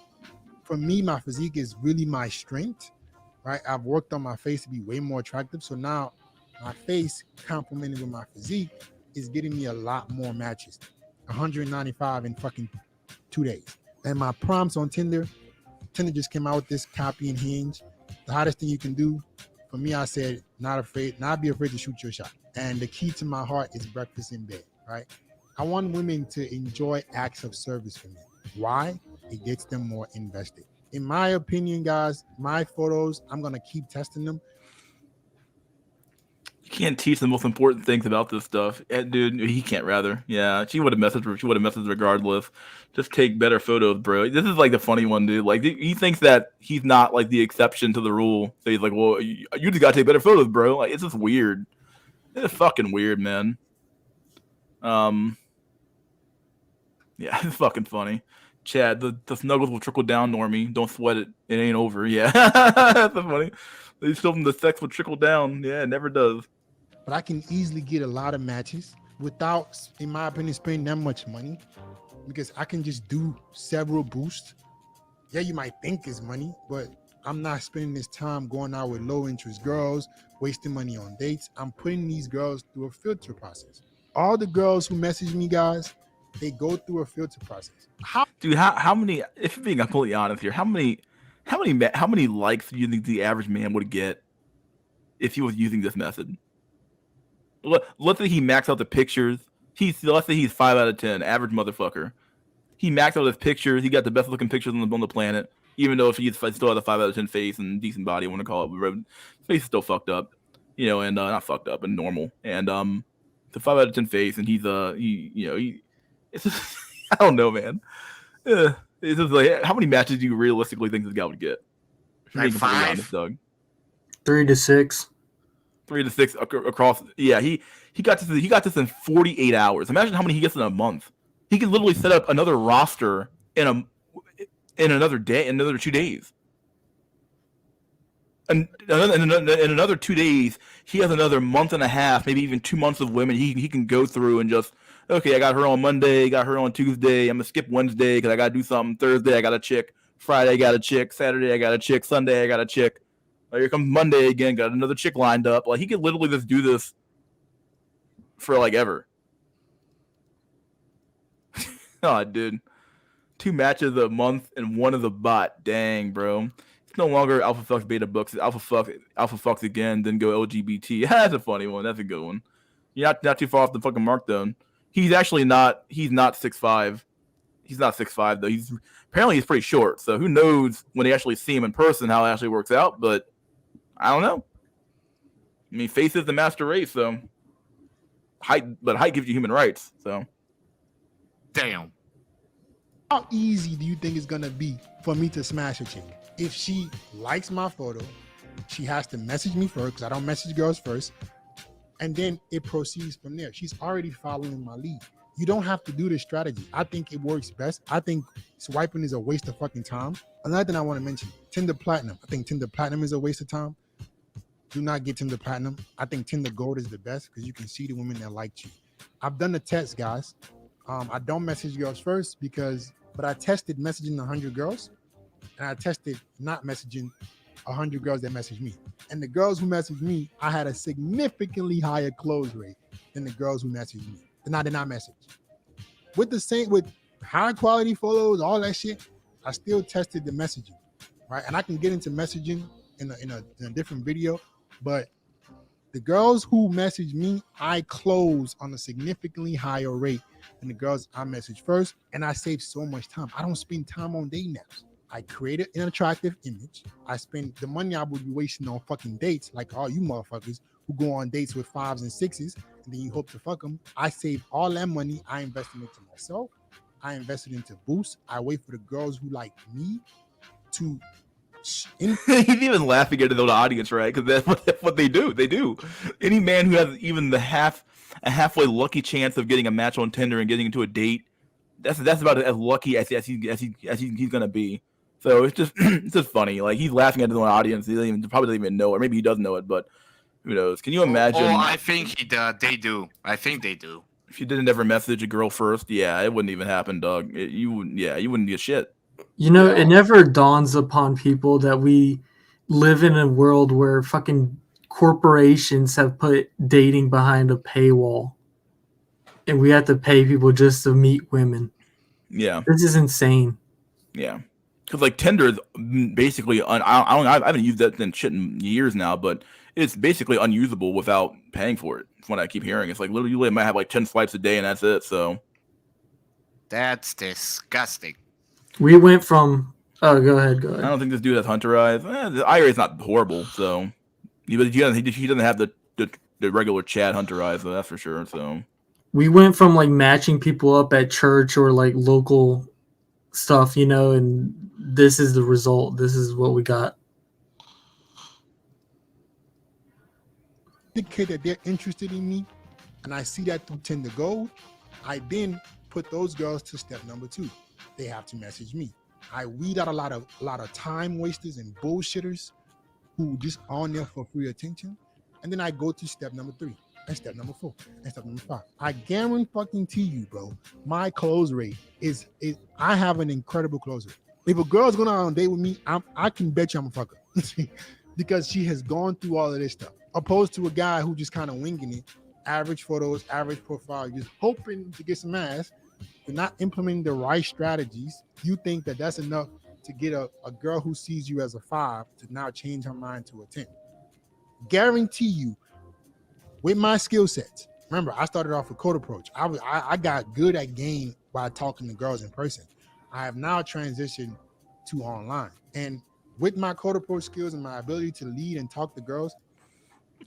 For me, my physique is really my strength, right? I've worked on my face to be way more attractive. So now my face complemented with my physique is getting me a lot more matches. 195 in fucking 2 days. And my prompts on Tinder just came out with this copy and Hinge. The hottest thing you can do. For me, I said, not be afraid to shoot your shot. And the key to my heart is breakfast in bed, right? I want women to enjoy acts of service for me. Why? It gets them more invested. In my opinion, guys, my photos, I'm going to keep testing them. can't teach the most important things about this stuff. Dude, he can't rather. Yeah, she would have messaged her. She would have messaged regardless. Just take better photos, bro. This is like the funny one, dude. Like he thinks that he's not like the exception to the rule. So he's like, well, you just gotta take better photos, bro. Like it's just weird. It's fucking weird, man. Yeah, it's fucking funny. Chad, the snuggles will trickle down, Normie. Don't sweat it. It ain't over. Yeah, that's funny. They told him the sex will trickle down. Yeah, it never does. But I can easily get a lot of matches without, in my opinion, spending that much money, because I can just do several boosts. Yeah, you might think it's money, but I'm not spending this time going out with low interest girls, wasting money on dates. I'm putting these girls through a filter process. All the girls who message me, guys, they go through a filter process. How many? If you're being completely honest here, how many likes do you think the average man would get if he was using this method? Let's say he maxed out the pictures. Let's say he's 5 out of 10, average motherfucker. He maxed out his pictures. He got the best looking pictures on the planet. Even though if he still has a 5 out of 10 face and decent body, I want to call it, his face is still fucked up, and not fucked up, but normal. And the 5 out of 10 face, and he's it's just, I don't know, man. It's just like, how many matches do you realistically think this guy would get? Like 5? Honest, Doug. 3 to 6. 3 to 6 across. Yeah, he got this in 48 hours. Imagine how many he gets in a month. He can literally set up another roster in another day, in another 2 days. And in another 2 days, he has another month and a half, maybe even 2 months of women he can go through and just, okay, I got her on Monday, got her on Tuesday, I'm gonna skip Wednesday because I gotta do something. Thursday I got a chick, Friday I got a chick, Saturday I got a chick, Sunday I got a chick. Here comes Monday again, got another chick lined up. Like he could literally just do this for like ever. Oh, dude. 2 matches a month and one of the bot. Dang, bro. It's no longer alpha fucks beta books. It's alpha fucks again, then go LGBT. That's a funny one. That's a good one. You're not too far off the fucking mark though. He's actually not. He's not 6'5". He's not 6'5" though. Apparently he's pretty short. So who knows when they actually see him in person how it actually works out? But I don't know. I mean, face is the master race, so height gives you human rights. So Damn. How easy do you think it's gonna be for me to smash a chick? If she likes my photo, she has to message me first, because I don't message girls first, and then it proceeds from there. She's already following my lead. You don't have to do this strategy. I think it works best. I think swiping is a waste of fucking time. Another thing I want to mention, Tinder Platinum. I think Tinder Platinum is a waste of time. Do not get Tinder Platinum. I think Tinder Gold is the best because you can see the women that like you. I've done the test, guys. I don't message girls first but I tested messaging 100 girls, and I tested not messaging 100 girls that messaged me. And the girls who messaged me, I had a significantly higher close rate than the girls who messaged me. And I did not message. With high quality photos, all that shit, I still tested the messaging, right? And I can get into messaging in a different video, but the girls who message me, I close on a significantly higher rate than the girls I message first, and I save so much time. I don't spend time on dating apps. I created an attractive image. I spend the money I would be wasting on fucking dates, like all you motherfuckers who go on dates with 5s and 6s, and then you hope to fuck them. I save all that money. I invested into myself. I invested into boosts. I wait for the girls who like me to. He's even laughing at his own audience, right? Because that's what they do. They do. Any man who has even a halfway lucky chance of getting a match on Tinder and getting into a date, that's about as lucky as he's gonna be. So it's just funny. Like he's laughing at his own audience. He probably doesn't even know, or maybe he does know it, but who knows? Can you imagine? Oh, I think they do. I think they do. If you didn't ever message a girl first, yeah, it wouldn't even happen, Doug. You wouldn't get shit. It never dawns upon people that we live in a world where fucking corporations have put dating behind a paywall, and we have to pay people just to meet women. Yeah, this is insane. Yeah, because like Tinder is basically I haven't used that shit in years now, but it's basically unusable without paying for it. From what I keep hearing, it's like literally you might have like 10 swipes a day, and that's it. So that's disgusting. We went from go ahead. I don't think this dude has hunter eyes. The eye rate's not horrible, so he doesn't have the the regular Chad Hunter eyes, though, that's for sure. So we went from like matching people up at church or like local stuff, you know, and this is the result. This is what we got. Indicate that they're interested in me, and I see that through Tinder Gold, I then put those girls to step number 2. They have to message me. I weed out a lot of time wasters and bullshitters who just on there for free attention, and then I go to step number 3 and step number 4 and step number 5. I guarantee you, bro, my close rate is I have an incredible close rate. If a girl's going on a date with me, I can bet you I'm a fucker because she has gone through all of this stuff, opposed to a guy who just kind of winging it, average photos, average profile, just hoping to get some ass. You're not implementing the right strategies. You think that that's enough to get a girl who sees you as a 5 to now change her mind to a 10. Guarantee you, with my skill sets, remember, I started off with code approach. I got good at game by talking to girls in person. I have now transitioned to online. And with my code approach skills and my ability to lead and talk to girls.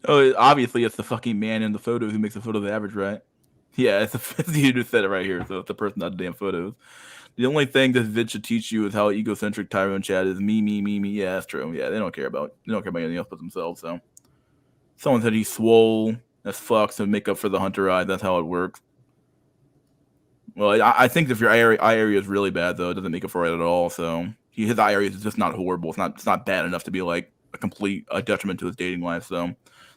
Oh, obviously, it's the fucking man in the photos who makes the photos average, right? Yeah, it's you just said it right here. So it's the person, not the damn photos. The only thing this vid should teach you is how egocentric Tyrone Chad is. Me. Yeah, that's true. Yeah, they don't care about anything else but themselves. So someone said he's swole as fuck to make up for the Hunter eye. That's how it works. Well, I think if your eye area is really bad, though, it doesn't make up for it at all. So his eye area is just not horrible. It's not bad enough to be like a complete detriment to his dating life. So this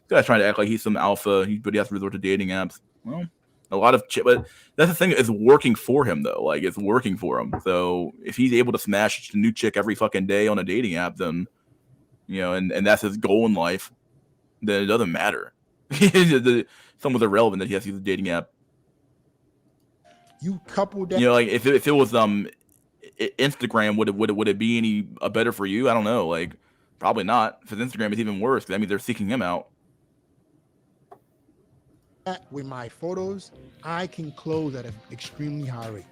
guy's trying to act like he's some alpha, but he has to resort to dating apps. Well, a lot of but that's the thing, it's working for him though. Like, it's working for him. So if he's able to smash a new chick every fucking day on a dating app, then and that's his goal in life, then it doesn't matter. Someone's irrelevant that he has to use a dating app. You couple that, like if it was Instagram, would it be any better for you? I don't know. Like, probably not. If it's Instagram, it's even worse. That means they're seeking him out. with my photos, I can close at an extremely high rate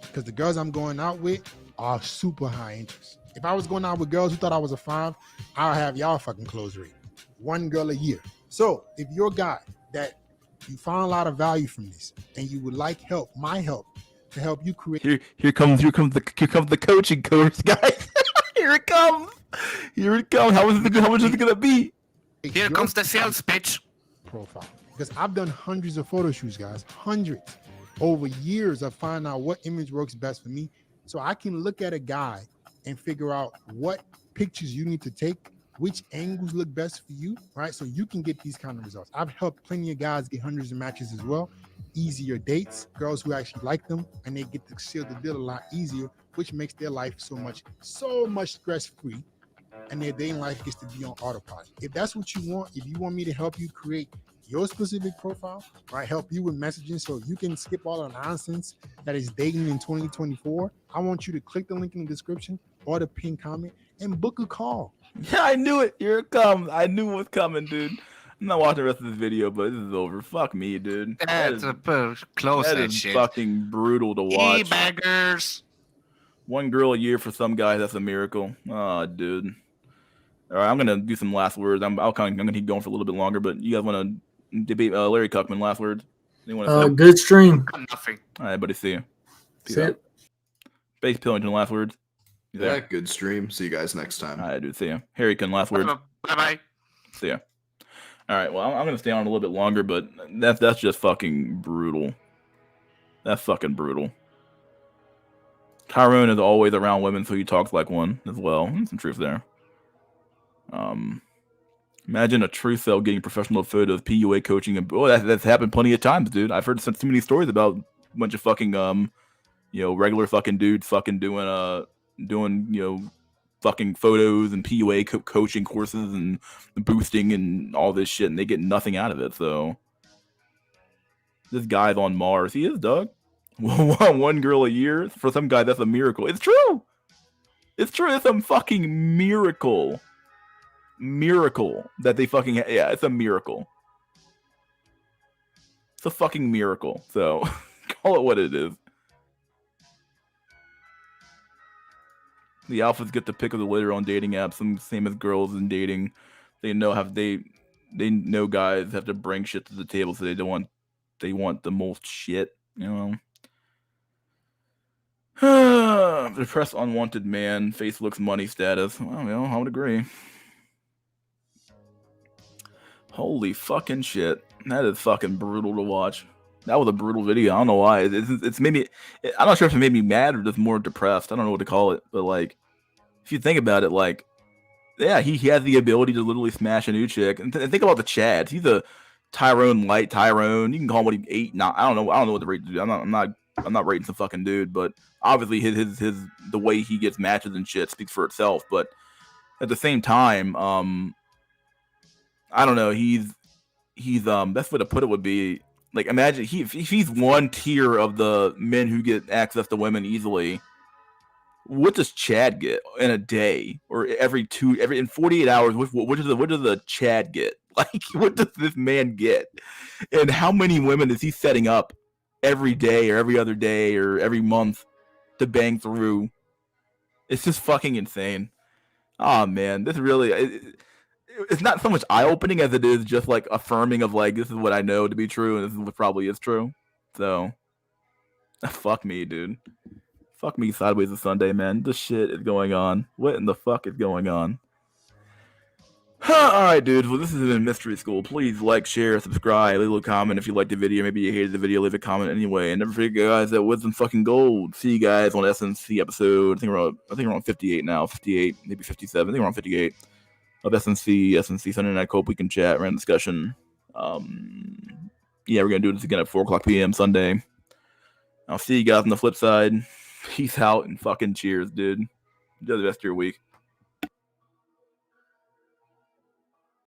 because the girls I'm going out with are super high interest. If I was going out with girls who thought I was a 5, I'll have y'all fucking close rate 1 girl a year. So if you're a guy that you found a lot of value from this and you would like my help to help you create. Here comes the coaching course, guys. Here it comes. How much is it gonna be? Here comes the sales pitch. Profile. Because I've done hundreds of photo shoots, guys, hundreds over years of finding out what image works best for me. So I can look at a guy and figure out what pictures you need to take, which angles look best for you, right? So you can get these kind of results. I've helped plenty of guys get hundreds of matches as well. Easier dates, girls who actually like them, and they get to seal the deal a lot easier, which makes their life so much stress-free, and their dating life gets to be on autopilot. If that's what you want, if you want me to help you create your specific profile, right, help you with messaging so you can skip all the nonsense that is dating in 2024, I want you to click the link in the description or the pinned comment and book a call. Yeah, I knew it. Here it comes. I knew it was coming, dude. I'm not watching the rest of this video, but this is over. Fuck me, dude. That's close that shit. Fucking brutal to watch. E-baggers. 1 girl a year for some guys, that's a miracle. Oh, dude. All right, I'm gonna do some last words. I'm gonna keep going for a little bit longer, but you guys want to debate Larry Cuckman? Last words. Good stream. Nothing. All right, buddy. See you. See ya. Base Pillington, last words. Yeah, good stream. See you guys next time. All right, dude. See ya. Harrykin, last words. Bye-bye. See ya. All right, well, I'm gonna stay on a little bit longer, but that's just fucking brutal. That's fucking brutal. Tyrone is always around women, so he talks like one as well. There's some truth there. Imagine a true cell getting professional photos, PUA coaching, and that's happened plenty of times, dude. I've heard too many stories about a bunch of fucking regular fucking dudes fucking doing fucking photos and PUA coaching courses and boosting and all this shit, and they get nothing out of it. So this guy's on Mars. He is, Doug. 1 girl a year for some guy, that's a miracle. It's true. It's a fucking miracle that they fucking it's a miracle. It's a fucking miracle. So call it what it is. The alphas get the pick of the litter on dating apps, same as girls in dating. They know they know guys have to bring shit to the table, so they want the most shit, you know. Depressed unwanted man, face looks money status. Well, you know, I would agree. Holy fucking shit. That is fucking brutal to watch. That was a brutal video. I don't know why. It's made me. I'm not sure if it made me mad or just more depressed. I don't know what to call it. But like, if you think about it, like, yeah, he has the ability to literally smash a new chick. And think about the Chads. He's a Tyrone light Tyrone. You can call him what he 8, 9. I don't know what the rate to do. I'm not rating some fucking dude. But obviously his the way he gets matches and shit speaks for itself. But at the same time, I don't know. He's best way to put it would be like, imagine if he's one tier of the men who get access to women easily. What does Chad get in a day or every in 48 hours? What does the Chad get? Like, what does this man get? And how many women is he setting up every day or every other day or every month to bang through? It's just fucking insane. Oh man, this really. It's not so much eye-opening as it is just like affirming of like, this is what I know to be true and this is what probably is true. So fuck me, dude. Fuck me sideways of Sunday, man. This shit is going on. What in the fuck is going on? Alright, dudes. Well, this has been Mystery School. Please like, share, subscribe, leave a comment if you liked the video. Maybe you hated the video, leave a comment anyway. And never forget, guys, that wisdom fucking gold. See you guys on SNC episode. I think we're on 58 now. 58, maybe 57. I think we're on 58. Of SNC Sunday Night Cope Weekend Chat, random discussion. Yeah, we're gonna do this again at 4:00 p.m. Sunday. I'll see you guys on the flip side. Peace out and fucking cheers, dude. Enjoy the rest of your week.